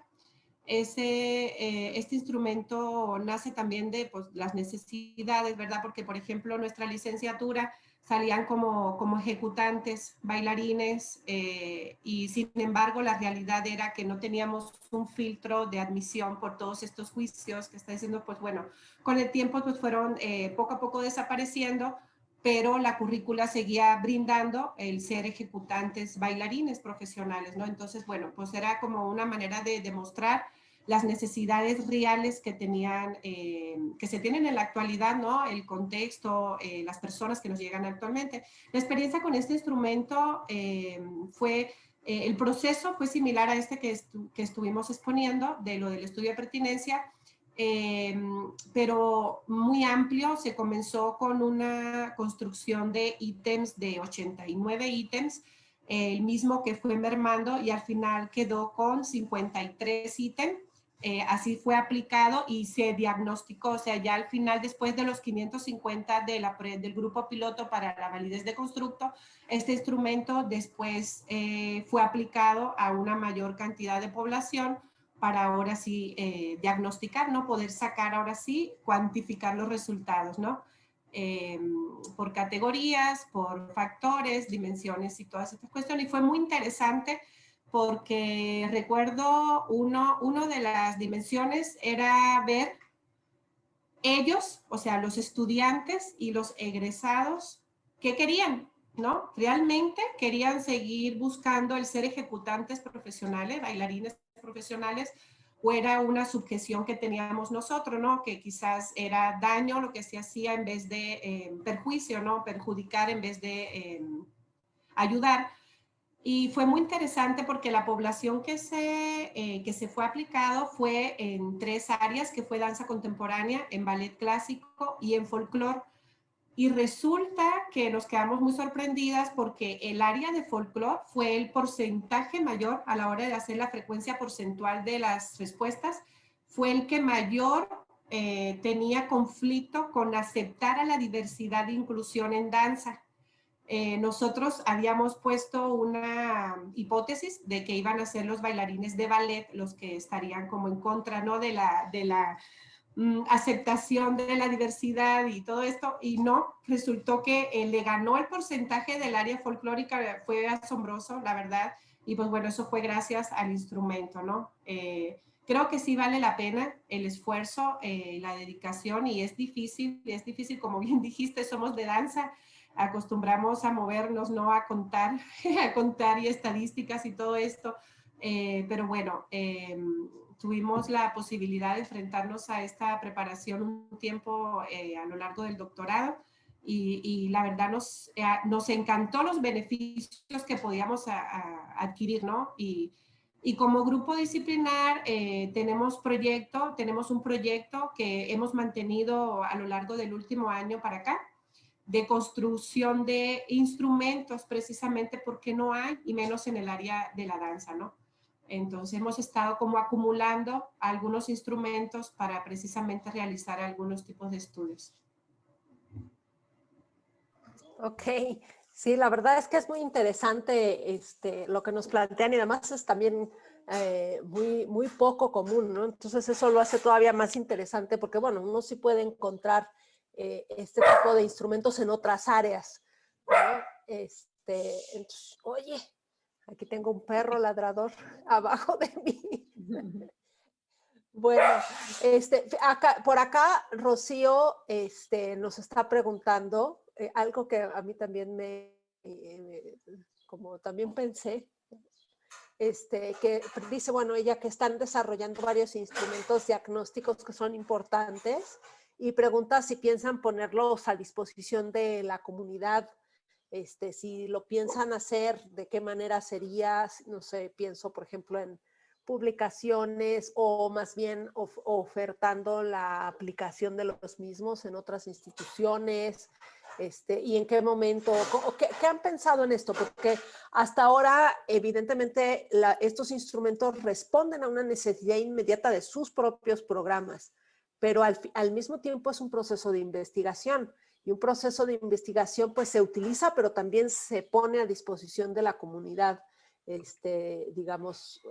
Este instrumento nace también de pues, las necesidades, ¿verdad? Porque, por ejemplo, nuestra licenciatura salían como ejecutantes, bailarines, y sin embargo la realidad era que no teníamos un filtro de admisión por todos estos juicios que está diciendo, pues bueno, con el tiempo pues fueron poco a poco desapareciendo, pero la currícula seguía brindando el ser ejecutantes bailarines profesionales, ¿no? Entonces, bueno, pues era como una manera de demostrar las necesidades reales que tenían, que se tienen en la actualidad, ¿no? El contexto, las personas que nos llegan actualmente. La experiencia con este instrumento el proceso fue similar a este que estuvimos exponiendo, de lo del estudio de pertinencia, pero muy amplio. Se comenzó con una construcción de ítems, de 89 ítems, el mismo que fue mermando y al final quedó con 53 ítems. Así fue aplicado y se diagnosticó, o sea, ya al final, después de los 550 del grupo piloto para la validez de constructo, este instrumento después fue aplicado a una mayor cantidad de población para ahora sí diagnosticar, ¿no? Poder sacar ahora sí, cuantificar los resultados, ¿no? Por categorías, por factores, dimensiones y todas estas cuestiones. Y fue muy interesante porque recuerdo uno de las dimensiones era ver ellos, o sea, los estudiantes y los egresados, ¿qué querían? ¿No? Realmente querían seguir buscando el ser ejecutantes profesionales, bailarines profesionales, o era una subjeción que teníamos nosotros, ¿no? Que quizás era daño lo que se hacía en vez de perjuicio, ¿no? Perjudicar en vez de ayudar. Y fue muy interesante porque la población que se fue aplicado fue en 3 áreas, que fue danza contemporánea, en ballet clásico y en folclore. Y resulta que nos quedamos muy sorprendidas porque el área de folclore fue el porcentaje mayor a la hora de hacer la frecuencia porcentual de las respuestas, fue el que mayor tenía conflicto con aceptar a la diversidad e inclusión en danza. Nosotros habíamos puesto una hipótesis de que iban a ser los bailarines de ballet los que estarían como en contra, ¿no? de la aceptación de la diversidad y todo esto, y no, resultó que le ganó el porcentaje del área folclórica. Fue asombroso, la verdad, y pues bueno, eso fue gracias al instrumento, ¿no? Creo que sí vale la pena el esfuerzo, la dedicación, y es difícil, como bien dijiste, somos de danza, acostumbramos a movernos, no a contar, a contar y estadísticas y todo esto, pero bueno, tuvimos la posibilidad de enfrentarnos a esta preparación un tiempo a lo largo del doctorado, y la verdad nos encantó los beneficios que podíamos adquirir, ¿no? Y como grupo disciplinar tenemos un proyecto que hemos mantenido a lo largo del último año para acá, de construcción de instrumentos, precisamente porque no hay, y menos en el área de la danza, ¿no? Entonces hemos estado como acumulando algunos instrumentos para precisamente realizar algunos tipos de estudios. Ok, Sí, la verdad es que es muy interesante lo que nos plantean y además es también muy poco común, ¿no? Entonces eso lo hace todavía más interesante porque, bueno, uno sí puede encontrar este tipo de instrumentos en otras áreas, ¿no? Entonces, oye, aquí tengo un perro ladrador abajo de mí. Bueno, por acá Rocío nos está preguntando algo que a mí también como también pensé, que dice, bueno, ella que están desarrollando varios instrumentos diagnósticos que son importantes y pregunta si piensan ponerlos a disposición de la comunidad, si lo piensan hacer, de qué manera sería, no sé, pienso por ejemplo en publicaciones o más bien ofertando la aplicación de los mismos en otras instituciones, y en qué momento, ¿qué han pensado en esto? Porque hasta ahora, evidentemente, estos instrumentos responden a una necesidad inmediata de sus propios programas, pero al mismo tiempo es un proceso de investigación. Y un proceso de investigación pues se utiliza, pero también se pone a disposición de la comunidad, digamos,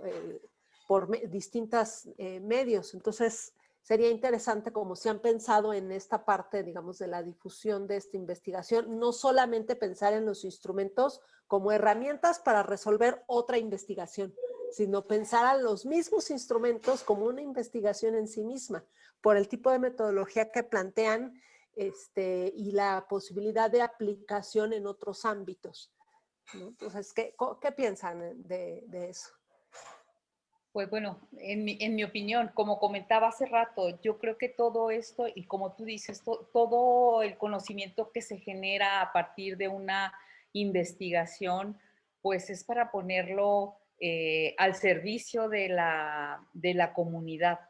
por distintos medios. Entonces, sería interesante como si han pensado en esta parte, digamos, de la difusión de esta investigación, no solamente pensar en los instrumentos como herramientas para resolver otra investigación, sino pensar a los mismos instrumentos como una investigación en sí misma, por el tipo de metodología que plantean y la posibilidad de aplicación en otros ámbitos, ¿no? Entonces, ¿qué piensan de eso? Pues bueno, en mi opinión, como comentaba hace rato, yo creo que todo esto, y como tú dices, todo el conocimiento que se genera a partir de una investigación, pues es para ponerlo al servicio de la comunidad,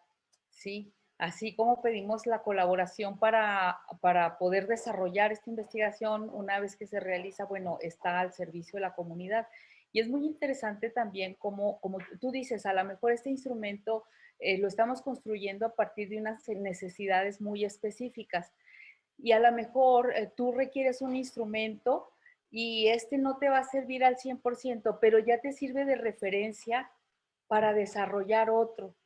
¿sí? Así como pedimos la colaboración para poder desarrollar esta investigación, una vez que se realiza, bueno, está al servicio de la comunidad. Y es muy interesante también como tú dices, a lo mejor este instrumento lo estamos construyendo a partir de unas necesidades muy específicas. Y a lo mejor tú requieres un instrumento y este no te va a servir al 100%, pero ya te sirve de referencia para desarrollar otro,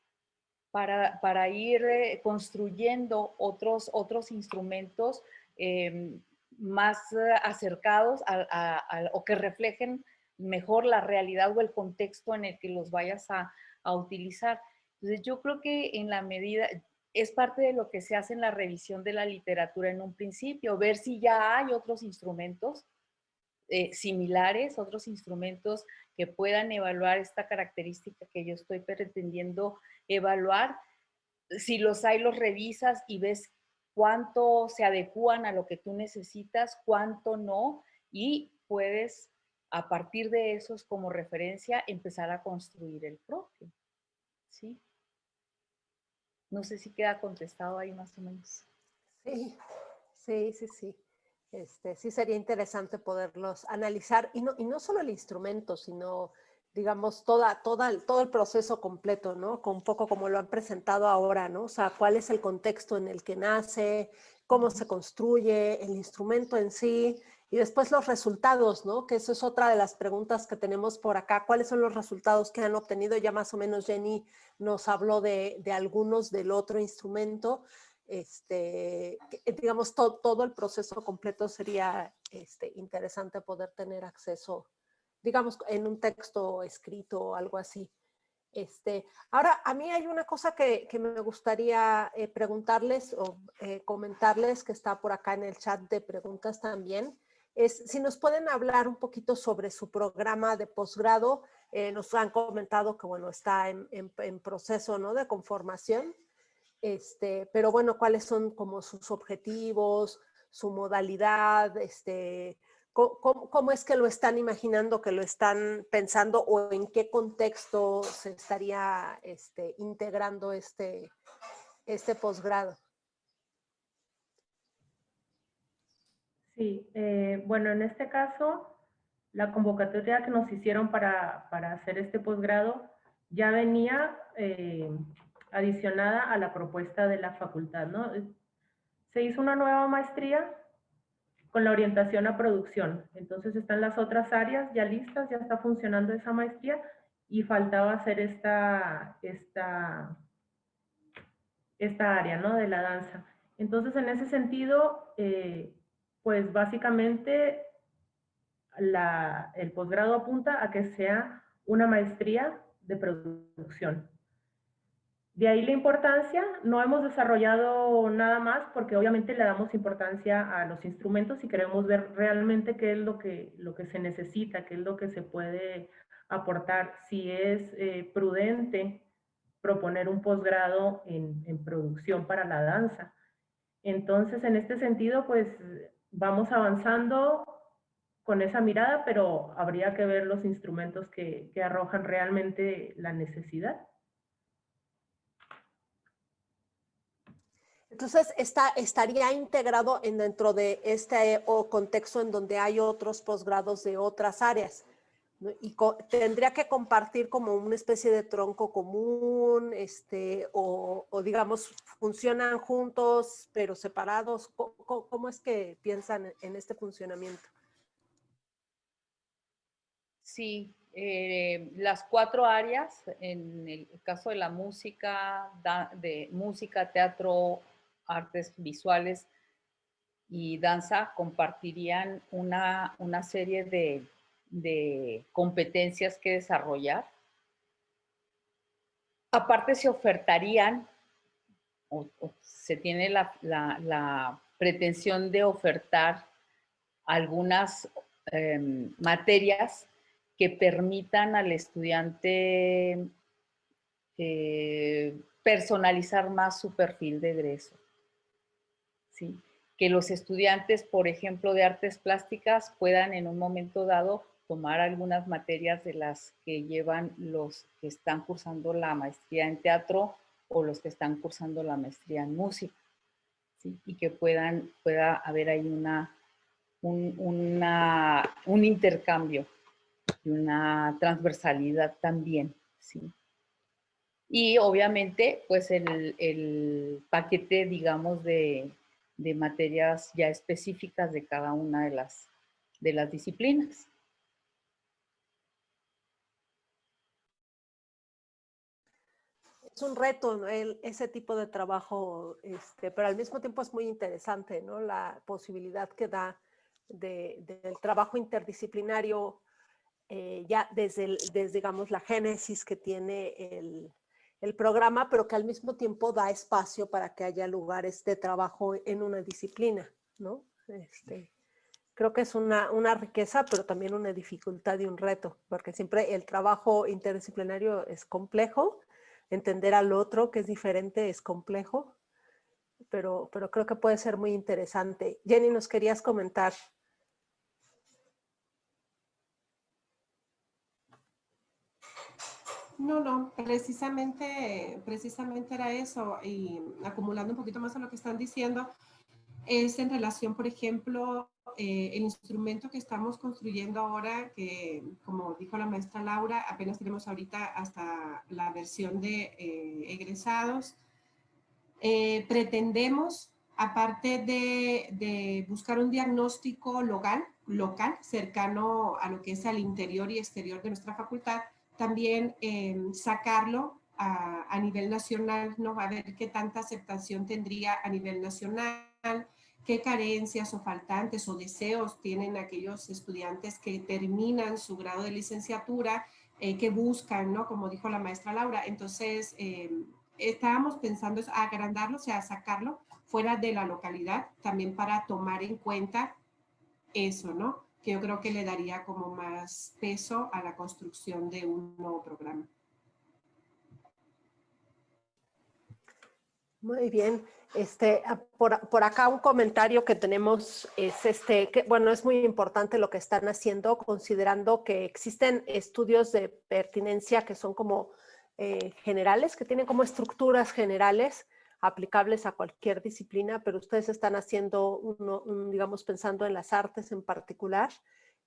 para ir construyendo otros instrumentos más acercados o que reflejen mejor la realidad o el contexto en el que los vayas a utilizar. Entonces yo creo que en la medida, es parte de lo que se hace en la revisión de la literatura en un principio, ver si ya hay otros instrumentos similares, otros instrumentos que puedan evaluar esta característica que yo estoy pretendiendo evaluar. Si los hay, los revisas y ves cuánto se adecúan a lo que tú necesitas, cuánto no, y puedes, a partir de esos como referencia, empezar a construir el propio. ¿Sí? No sé si queda contestado ahí más o menos. Sí. Sí sería interesante poderlos analizar y no solo el instrumento, sino, digamos, todo el proceso completo, ¿no? Un poco como lo han presentado ahora, ¿no? O sea, cuál es el contexto en el que nace, cómo se construye el instrumento en sí y después los resultados, ¿no? Que eso es otra de las preguntas que tenemos por acá. ¿Cuáles son los resultados que han obtenido? Ya más o menos Jenny nos habló de algunos del otro instrumento. Digamos, todo el proceso completo sería interesante poder tener acceso, digamos, en un texto escrito o algo así. Ahora, a mí hay una cosa que me gustaría preguntarles o comentarles, que está por acá en el chat de preguntas también, es si nos pueden hablar un poquito sobre su programa de posgrado. Nos han comentado que, bueno, está en proceso, ¿no?, de conformación. Pero bueno, ¿cuáles son como sus objetivos, su modalidad, cómo es que lo están imaginando, que lo están pensando o en qué contexto se estaría integrando este posgrado? Sí, bueno, en este caso, la convocatoria que nos hicieron para hacer este posgrado ya venía adicionada a la propuesta de la facultad, ¿no? Se hizo una nueva maestría con la orientación a producción. Entonces están las otras áreas ya listas, ya está funcionando esa maestría y faltaba hacer esta área, ¿no? De la danza. Entonces, en ese sentido, pues básicamente el posgrado apunta a que sea una maestría de producción. De ahí la importancia, no hemos desarrollado nada más porque obviamente le damos importancia a los instrumentos y queremos ver realmente qué es lo que se necesita, qué es lo que se puede aportar, si es prudente proponer un posgrado en producción para la danza. Entonces, en este sentido, pues vamos avanzando con esa mirada, pero habría que ver los instrumentos que arrojan realmente la necesidad. Entonces, estaría integrado dentro de este contexto en donde hay otros posgrados de otras áreas, ¿no? Y tendría que compartir como una especie de tronco común, o digamos, funcionan juntos, pero separados. ¿Cómo es que piensan en este funcionamiento? Sí, las 4 áreas, en el caso de la música, teatro, artes visuales y danza, compartirían una serie de competencias que desarrollar. Aparte se ofertarían, o se tiene la pretensión de ofertar algunas materias que permitan al estudiante personalizar más su perfil de egreso. ¿Sí? Que los estudiantes, por ejemplo, de artes plásticas puedan en un momento dado tomar algunas materias de las que llevan los que están cursando la maestría en teatro o los que están cursando la maestría en música, ¿sí? Y que pueda haber ahí un intercambio y una transversalidad también, ¿sí? Y obviamente, pues el paquete, digamos, de materias ya específicas de cada una de las disciplinas. Es un reto, ¿no? Ese tipo de trabajo, pero al mismo tiempo es muy interesante, ¿no? La posibilidad que da del trabajo interdisciplinario, ya desde, digamos, la génesis que tiene el programa, pero que al mismo tiempo da espacio para que haya lugares de trabajo en una disciplina, ¿no? Creo que es una riqueza, pero también una dificultad y un reto, porque siempre el trabajo interdisciplinario es complejo, entender al otro que es diferente es complejo, pero creo que puede ser muy interesante. Jenny, ¿nos querías comentar? No, precisamente era eso, y acumulando un poquito más a lo que están diciendo, es en relación, por ejemplo, el instrumento que estamos construyendo ahora, que como dijo la maestra Laura, apenas tenemos ahorita hasta la versión de egresados. Pretendemos, aparte de buscar un diagnóstico local, cercano a lo que es al interior y exterior de nuestra facultad, también sacarlo a nivel nacional, ¿no? A ver qué tanta aceptación tendría a nivel nacional, qué carencias o faltantes o deseos tienen aquellos estudiantes que terminan su grado de licenciatura, que buscan, ¿no? Como dijo la maestra Laura. Entonces, estábamos pensando agrandarlo, o sea, sacarlo fuera de la localidad, también para tomar en cuenta eso, ¿no? Que yo creo que le daría como más peso a la construcción de un nuevo programa. Muy bien. Por acá un comentario que tenemos es que, bueno, es muy importante lo que están haciendo, considerando que existen estudios de pertinencia que son como generales, que tienen como estructuras generales aplicables a cualquier disciplina, pero ustedes están haciendo digamos, pensando en las artes en particular,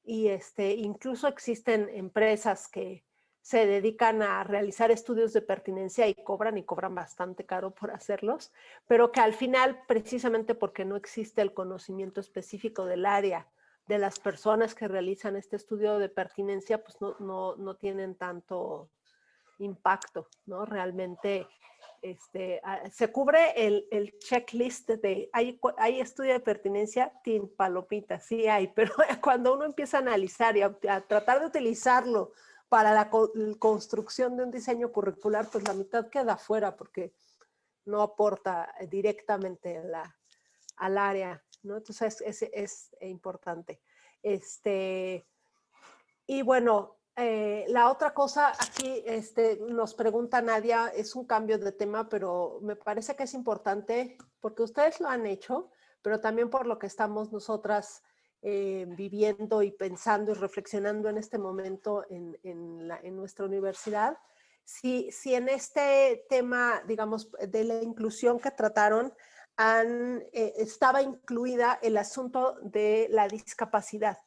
y incluso existen empresas que se dedican a realizar estudios de pertinencia y cobran bastante caro por hacerlos, pero que al final, precisamente porque no existe el conocimiento específico del área de las personas que realizan este estudio de pertinencia, pues no tienen tanto impacto, ¿no? Realmente se cubre el checklist de, hay estudio de pertinencia, palopita, sí hay, pero cuando uno empieza a analizar y a tratar de utilizarlo para la construcción de un diseño curricular, pues la mitad queda fuera porque no aporta directamente al área, ¿no? Entonces es importante. Y bueno, la otra cosa aquí nos pregunta Nadia, es un cambio de tema, pero me parece que es importante porque ustedes lo han hecho, pero también por lo que estamos nosotras viviendo y pensando y reflexionando en este momento en nuestra universidad. Si en este tema, digamos, de la inclusión que trataron, estaba incluida el asunto de la discapacidad,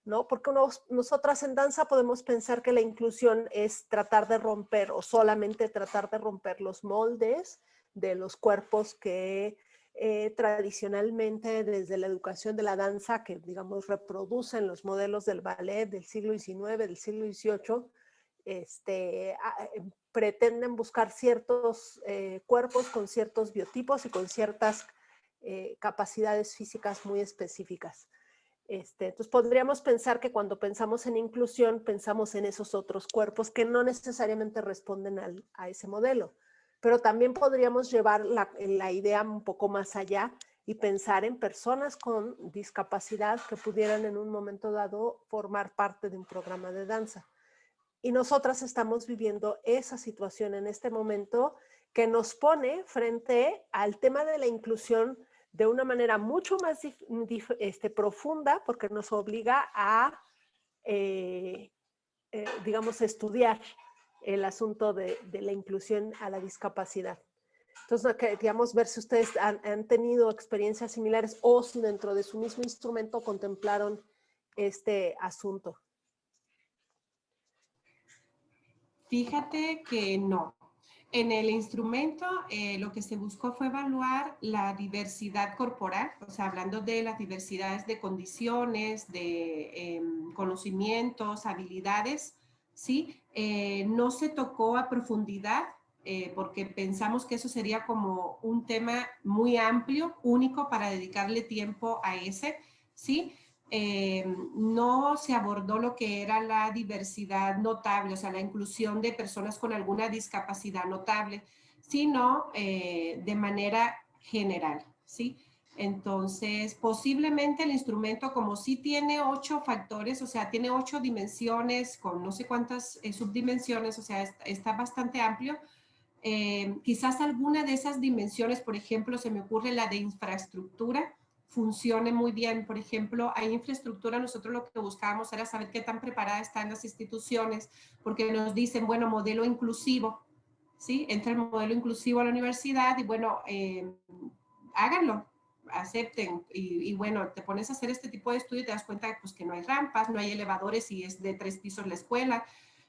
¿no? Porque nosotras en danza podemos pensar que la inclusión es tratar de romper o solamente tratar de romper los moldes de los cuerpos que tradicionalmente desde la educación de la danza, que digamos reproducen los modelos del ballet del siglo XIX, del siglo XVIII, pretenden buscar ciertos cuerpos con ciertos biotipos y con ciertas capacidades físicas muy específicas. Entonces podríamos pensar que cuando pensamos en inclusión, pensamos en esos otros cuerpos que no necesariamente responden a ese modelo. Pero también podríamos llevar la idea un poco más allá y pensar en personas con discapacidad que pudieran en un momento dado formar parte de un programa de danza. Y nosotras estamos viviendo esa situación en este momento que nos pone frente al tema de la inclusión de una manera mucho más profunda, porque nos obliga a, digamos, estudiar el asunto de la inclusión a la discapacidad. Entonces, queríamos ver si ustedes han tenido experiencias similares o si dentro de su mismo instrumento contemplaron este asunto. Fíjate que no. En el instrumento lo que se buscó fue evaluar la diversidad corporal, o sea, hablando de las diversidades de condiciones, de conocimientos, habilidades, ¿sí? No se tocó a profundidad porque pensamos que eso sería como un tema muy amplio, único para dedicarle tiempo a ese, ¿sí? No se abordó lo que era la diversidad notable, o sea, la inclusión de personas con alguna discapacidad notable, sino de manera general, ¿sí? Entonces, posiblemente el instrumento, como sí tiene 8 factores, o sea, tiene 8 dimensiones con no sé cuántas subdimensiones, o sea, está bastante amplio. Quizás alguna de esas dimensiones, por ejemplo, se me ocurre la de infraestructura, funcione muy bien. Por ejemplo, hay infraestructura, nosotros lo que buscábamos era saber qué tan preparadas están las instituciones, porque nos dicen, bueno, modelo inclusivo, ¿sí? Entra el modelo inclusivo a la universidad y bueno, háganlo, acepten. Y bueno, te pones a hacer este tipo de estudio y te das cuenta pues, que no hay rampas, no hay elevadores y es de 3 pisos la escuela.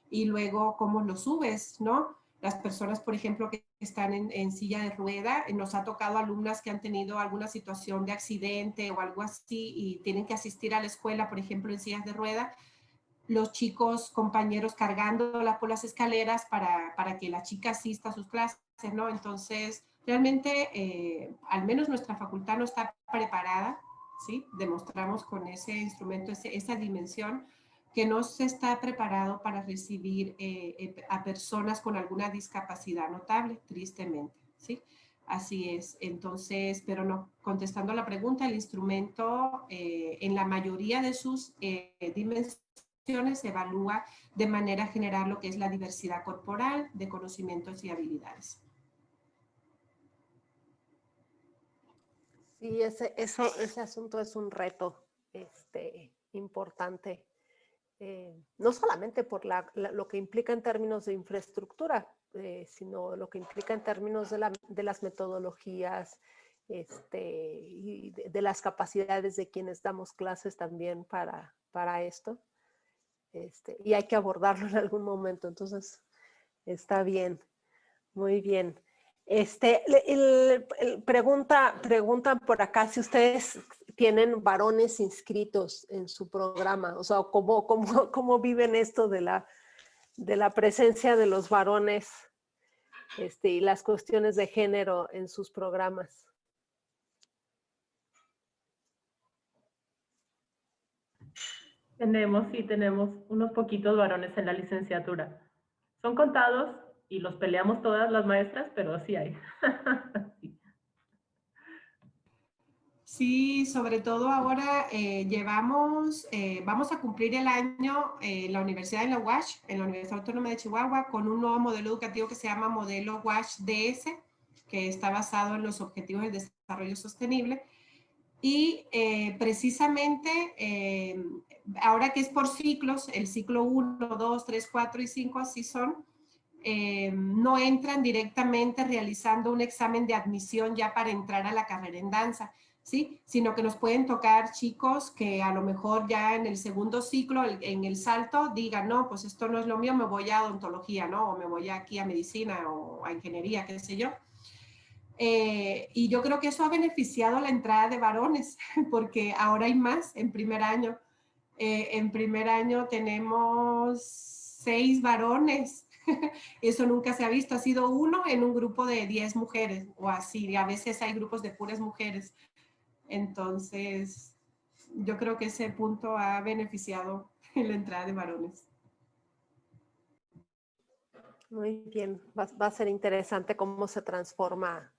Y luego, ¿cómo lo subes, no? Las personas, por ejemplo, que están en silla de rueda, nos ha tocado alumnas que han tenido alguna situación de accidente o algo así y tienen que asistir a la escuela, por ejemplo, en sillas de rueda, los chicos, compañeros cargándola por las escaleras para que la chica asista a sus clases, ¿no? Entonces, realmente, al menos nuestra facultad no está preparada, ¿sí? Demostramos con ese instrumento, esa dimensión, que no se está preparado para recibir a personas con alguna discapacidad notable, tristemente, ¿sí? Así es. Entonces, pero no, contestando a la pregunta, el instrumento en la mayoría de sus dimensiones se evalúa de manera general lo que es la diversidad corporal de conocimientos y habilidades. Sí, ese asunto es un reto importante. No solamente por lo que implica en términos de infraestructura, sino lo que implica en términos de las metodologías y de las capacidades de quienes damos clases también para esto. y hay que abordarlo en algún momento. Entonces, está bien, muy bien. Preguntan por acá si ustedes tienen varones inscritos en su programa, o sea, ¿cómo viven esto de la presencia de los varones y las cuestiones de género en sus programas? Tenemos unos poquitos varones en la licenciatura. Son contados y los peleamos todas las maestras, pero sí hay. Sí. Sí, sobre todo ahora vamos a cumplir el año en la Universidad de la UASH, en la Universidad Autónoma de Chihuahua, con un nuevo modelo educativo que se llama modelo UASH DS, que está basado en los Objetivos del Desarrollo Sostenible. Y precisamente ahora que es por ciclos, el ciclo 1, 2, 3, 4 y 5 así son, no entran directamente realizando un examen de admisión ya para entrar a la carrera en danza, ¿sí? Sino que nos pueden tocar chicos que a lo mejor ya en el segundo ciclo, en el salto, digan, no, pues esto no es lo mío, me voy a odontología, ¿no? O me voy aquí a medicina o a ingeniería, qué sé yo. Y yo creo que eso ha beneficiado la entrada de varones, porque ahora hay más en primer año. En primer año tenemos 6 varones. Eso nunca se ha visto. Ha sido uno en un grupo de 10 mujeres o así. Y a veces hay grupos de puras mujeres. Entonces, yo creo que ese punto ha beneficiado la entrada de varones. Muy bien, va a ser interesante cómo se transforma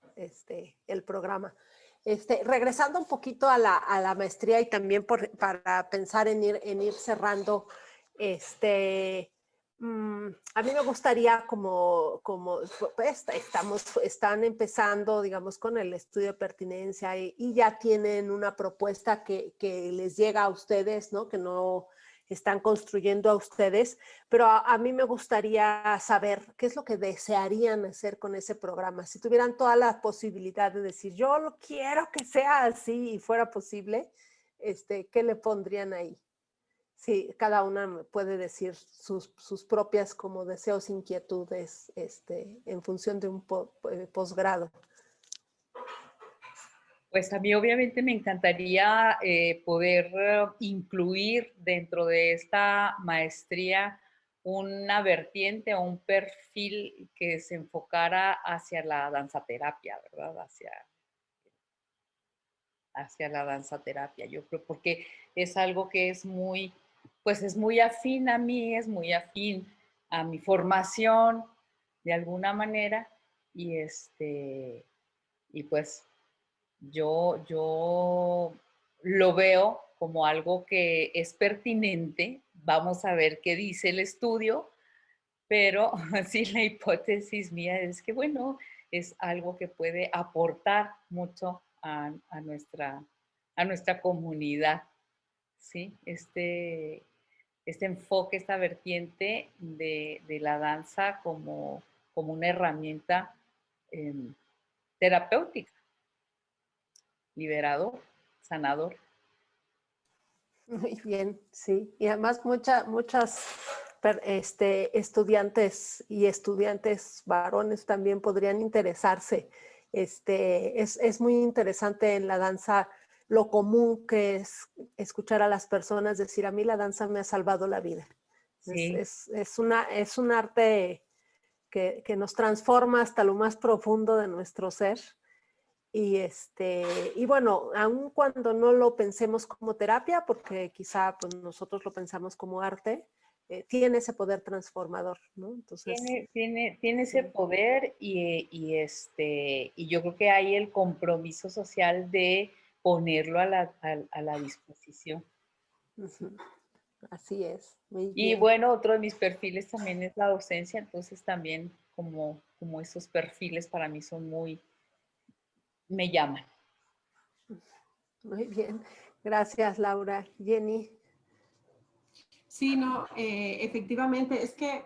el programa. Regresando un poquito a la maestría y también para pensar en ir cerrando, a mí me gustaría pues, están empezando, digamos, con el estudio de pertinencia y ya tienen una propuesta que les llega a ustedes, ¿no? Que no están construyendo a ustedes, pero a mí me gustaría saber qué es lo que desearían hacer con ese programa. Si tuvieran toda la posibilidad de decir, yo lo quiero que sea así y fuera posible, ¿qué le pondrían ahí? Sí, cada una puede decir sus propias como deseos, inquietudes, en función de un posgrado. Pues a mí obviamente me encantaría poder incluir dentro de esta maestría una vertiente o un perfil que se enfocara hacia la danzaterapia, ¿verdad? Hacia la danzaterapia, yo creo, porque es algo que es muy, pues es muy afín a mí, es muy afín a mi formación de alguna manera y pues yo lo veo como algo que es pertinente. Vamos a ver qué dice el estudio, pero sí, la hipótesis mía es que, bueno, es algo que puede aportar mucho a nuestra comunidad, ¿sí? Este enfoque, esta vertiente de la danza como una herramienta terapéutica, liberador, sanador. Muy bien, sí. Y además muchas estudiantes y estudiantes varones también podrían interesarse. Es muy interesante en la danza lo común que es escuchar a las personas decir, a mí la danza me ha salvado la vida. Sí. Es un arte que nos transforma hasta lo más profundo de nuestro ser. Y bueno, aun cuando no lo pensemos como terapia, porque quizá pues, nosotros lo pensamos como arte, tiene ese poder transformador, ¿no? Entonces, Tiene ese poder y yo creo que hay el compromiso social de ponerlo a la disposición. así es, muy Y bien. bueno, otro de mis perfiles también es la docencia, entonces también como esos perfiles para mí son me llaman. Muy bien, gracias Laura. Jenny. Sí, no, efectivamente, es que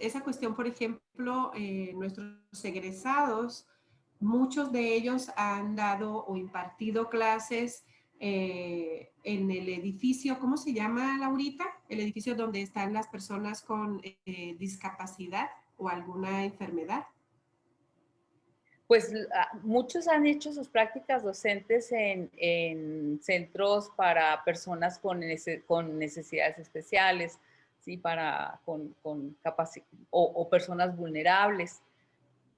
esa cuestión, por ejemplo, nuestros egresados, muchos de ellos han dado o impartido clases en el edificio, ¿cómo se llama, Laurita? El edificio donde están las personas con discapacidad o alguna enfermedad. Pues muchos han hecho sus prácticas docentes en centros para personas con necesidades especiales, ¿sí? O personas vulnerables.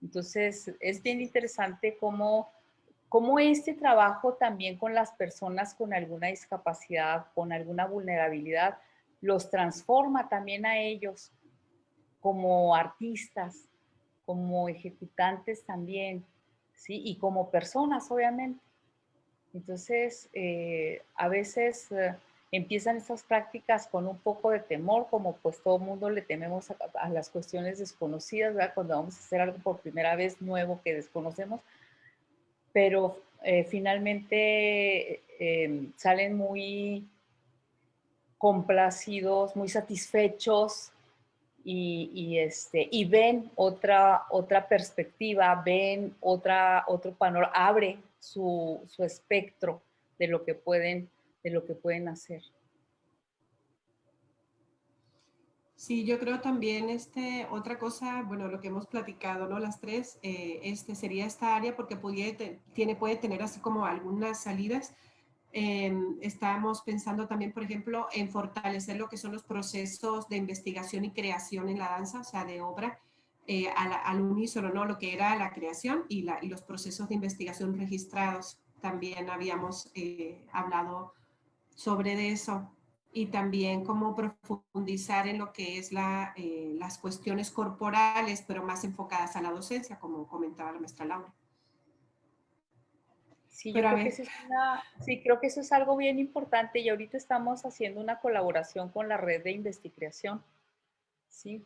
Entonces, es bien interesante cómo este trabajo también con las personas con alguna discapacidad, con alguna vulnerabilidad, los transforma también a ellos como artistas, como ejecutantes también, ¿sí? Y como personas, obviamente. Entonces, a veces empiezan estas prácticas con un poco de temor, como pues todo mundo le tememos a las cuestiones desconocidas, ¿verdad? Cuando vamos a hacer algo por primera vez nuevo que desconocemos, pero finalmente salen muy complacidos, muy satisfechos, y ven otra perspectiva, ven otro panorama, abre su espectro de lo que pueden hacer. Sí, yo creo también otra cosa, bueno, lo que hemos platicado, ¿no? Las tres, sería esta área porque puede tener así como algunas salidas. Estamos pensando también, por ejemplo, en fortalecer lo que son los procesos de investigación y creación en la danza, o sea, de obra, al unísono, ¿no? Lo que era la creación y los procesos de investigación registrados. También habíamos hablado sobre eso. Y también cómo profundizar en lo que es las cuestiones corporales, pero más enfocadas a la docencia, como comentaba la maestra Laura. Sí, yo creo que creo que eso es algo bien importante y ahorita estamos haciendo una colaboración con la red de investigación, ¿sí?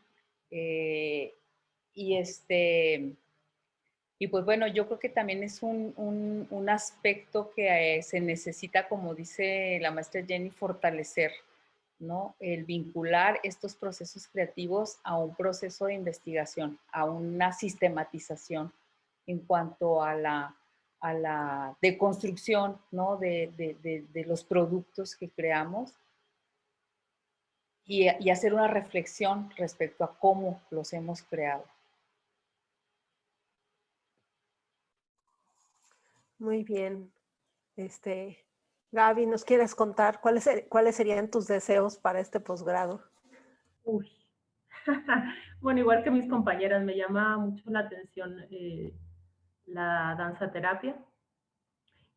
Y pues bueno, yo creo que también es un aspecto que se necesita, como dice la maestra Jenny, fortalecer, ¿no? El vincular estos procesos creativos a un proceso de investigación, a una sistematización en cuanto a la deconstrucción, ¿no? de los productos que creamos y hacer una reflexión respecto a cómo los hemos creado. Muy bien. Gaby, ¿nos quieres contar cuáles serían tus deseos para este posgrado? Uy. Bueno, igual que mis compañeras, me llama mucho la atención la danza terapia.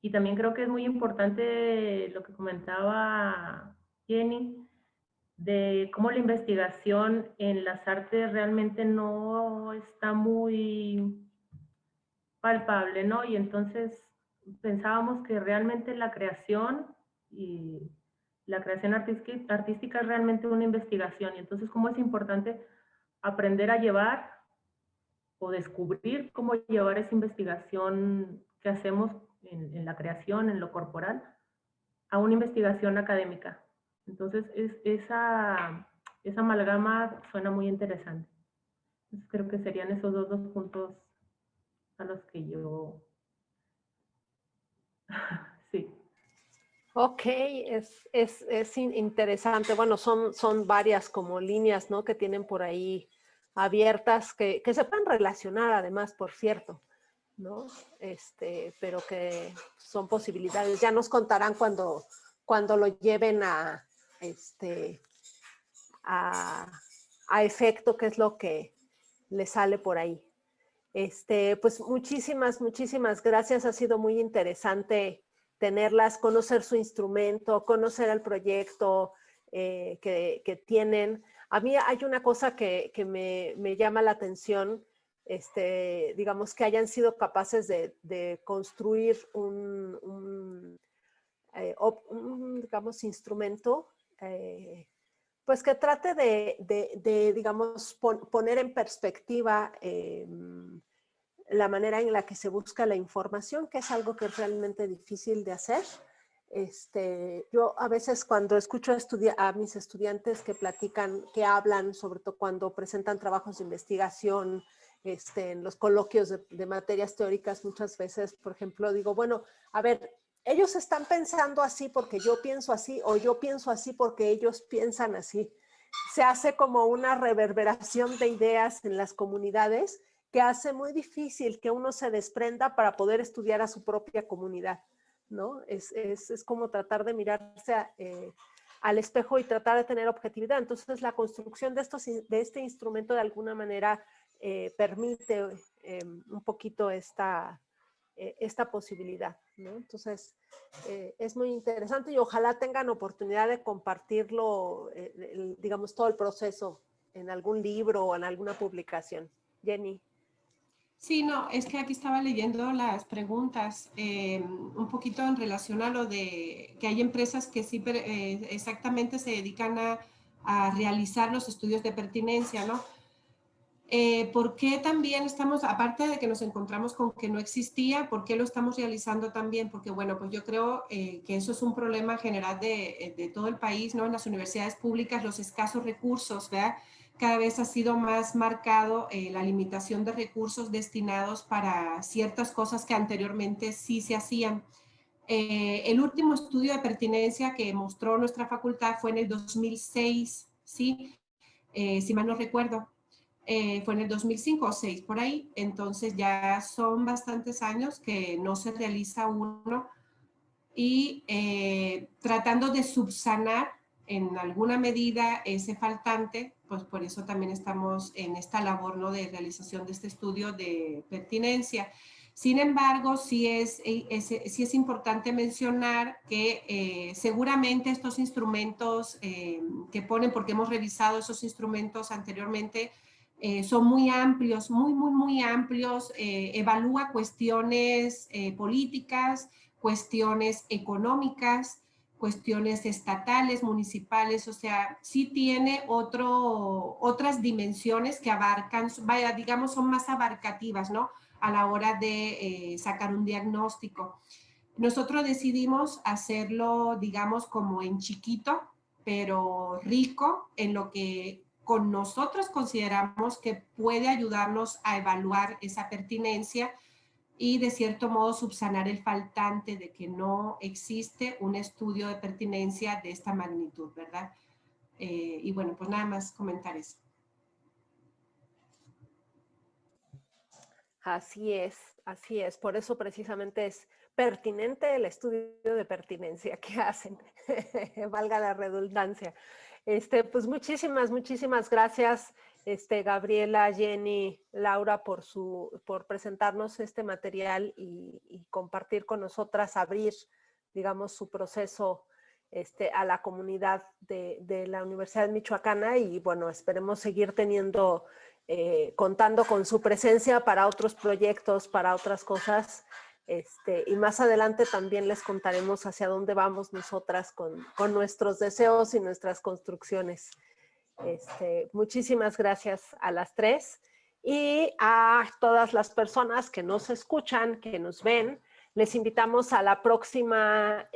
Y también creo que es muy importante lo que comentaba Jenny, de cómo la investigación en las artes realmente no está muy palpable, ¿no? Y entonces pensábamos que realmente la creación y la creación artística es realmente una investigación. Y entonces, cómo es importante aprender a llevar o descubrir cómo llevar esa investigación que hacemos en la creación, en lo corporal, a una investigación académica. Entonces, esa amalgama suena muy interesante. Entonces, creo que serían esos dos puntos a los que yo... sí. Ok, es interesante. Bueno, son varias como líneas, ¿no? Que tienen por ahí abiertas, que se pueden relacionar además, por cierto, ¿no? Pero que son posibilidades. Ya nos contarán cuando lo lleven a efecto, qué es lo que le sale por ahí. Pues muchísimas gracias. Ha sido muy interesante tenerlas, conocer su instrumento, conocer el proyecto que tienen. A mí hay una cosa que me llama la atención, digamos que hayan sido capaces de construir un digamos, instrumento pues que trate de digamos, poner en perspectiva la manera en la que se busca la información, que es algo que es realmente difícil de hacer. Yo a veces cuando escucho a mis estudiantes que platican, que hablan, sobre todo cuando presentan trabajos de investigación, en los coloquios de materias teóricas, muchas veces, por ejemplo, digo, bueno, a ver, ellos están pensando así porque yo pienso así, o yo pienso así porque ellos piensan así. Se hace como una reverberación de ideas en las comunidades que hace muy difícil que uno se desprenda para poder estudiar a su propia comunidad, ¿no? Es como tratar de mirarse al espejo y tratar de tener objetividad. Entonces, la construcción de este instrumento de alguna manera permite un poquito esta posibilidad, ¿no? Entonces, es muy interesante y ojalá tengan oportunidad de compartirlo, digamos, todo el proceso en algún libro o en alguna publicación. Jenny. Sí, no, es que aquí estaba leyendo las preguntas un poquito en relación a lo de que hay empresas que sí exactamente se dedican a realizar los estudios de pertinencia, ¿no? ¿Por qué también estamos, aparte de que nos encontramos con que no existía, por qué lo estamos realizando también? Porque bueno, pues yo creo que eso es un problema general de todo el país, ¿no? En las universidades públicas, los escasos recursos, ¿verdad? Cada vez ha sido más marcado la limitación de recursos destinados para ciertas cosas que anteriormente sí se hacían. El último estudio de pertinencia que mostró nuestra facultad fue en el 2006, ¿sí? Si mal no recuerdo. Fue en el 2005 o 2006, por ahí. Entonces ya son bastantes años que no se realiza uno y tratando de subsanar en alguna medida ese faltante, pues por eso también estamos en esta labor, ¿no?, de realización de este estudio de pertinencia. Sin embargo, sí es importante mencionar que seguramente estos instrumentos que ponen, porque hemos revisado esos instrumentos anteriormente, son muy amplios, muy amplios, evalúa cuestiones políticas, cuestiones económicas, cuestiones estatales, municipales, o sea, sí tiene otras dimensiones que abarcan, vaya, digamos, son más abarcativas, ¿no?, a la hora de sacar un diagnóstico. Nosotros decidimos hacerlo, digamos, como en chiquito, pero rico en lo que con nosotros consideramos que puede ayudarnos a evaluar esa pertinencia y de cierto modo subsanar el faltante de que no existe un estudio de pertinencia de esta magnitud, ¿verdad? Y bueno, pues nada más comentar eso. Así es. Por eso precisamente es pertinente el estudio de pertinencia que hacen, valga la redundancia. Pues muchísimas gracias, Gabriela, Jenny, Laura, por presentarnos este material y compartir con nosotras, abrir, digamos, su proceso a la comunidad de la Universidad Michoacana y bueno, esperemos seguir contando con su presencia para otros proyectos, para otras cosas. Y más adelante también les contaremos hacia dónde vamos nosotras con nuestros deseos y nuestras construcciones. Muchísimas gracias a las tres y a todas las personas que nos escuchan, que nos ven. Les invitamos a la próxima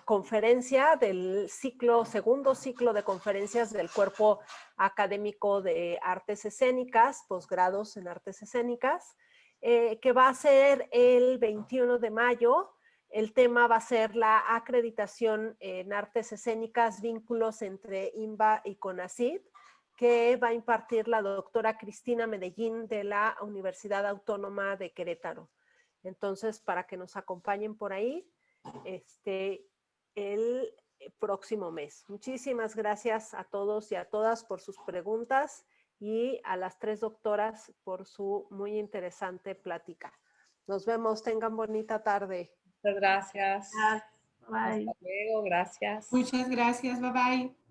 conferencia del segundo ciclo de conferencias del Cuerpo Académico de Artes Escénicas, posgrados en Artes Escénicas, que va a ser el 21 de mayo. El tema va a ser la acreditación en artes escénicas, vínculos entre INBA y CONACYT, que va a impartir la doctora Cristina Medellín de la Universidad Autónoma de Querétaro. Entonces, para que nos acompañen por ahí el próximo mes. Muchísimas gracias a todos y a todas por sus preguntas y a las tres doctoras por su muy interesante plática. Nos vemos, tengan bonita tarde. Muchas gracias. Bye. Hasta luego, gracias. Muchas gracias, bye bye.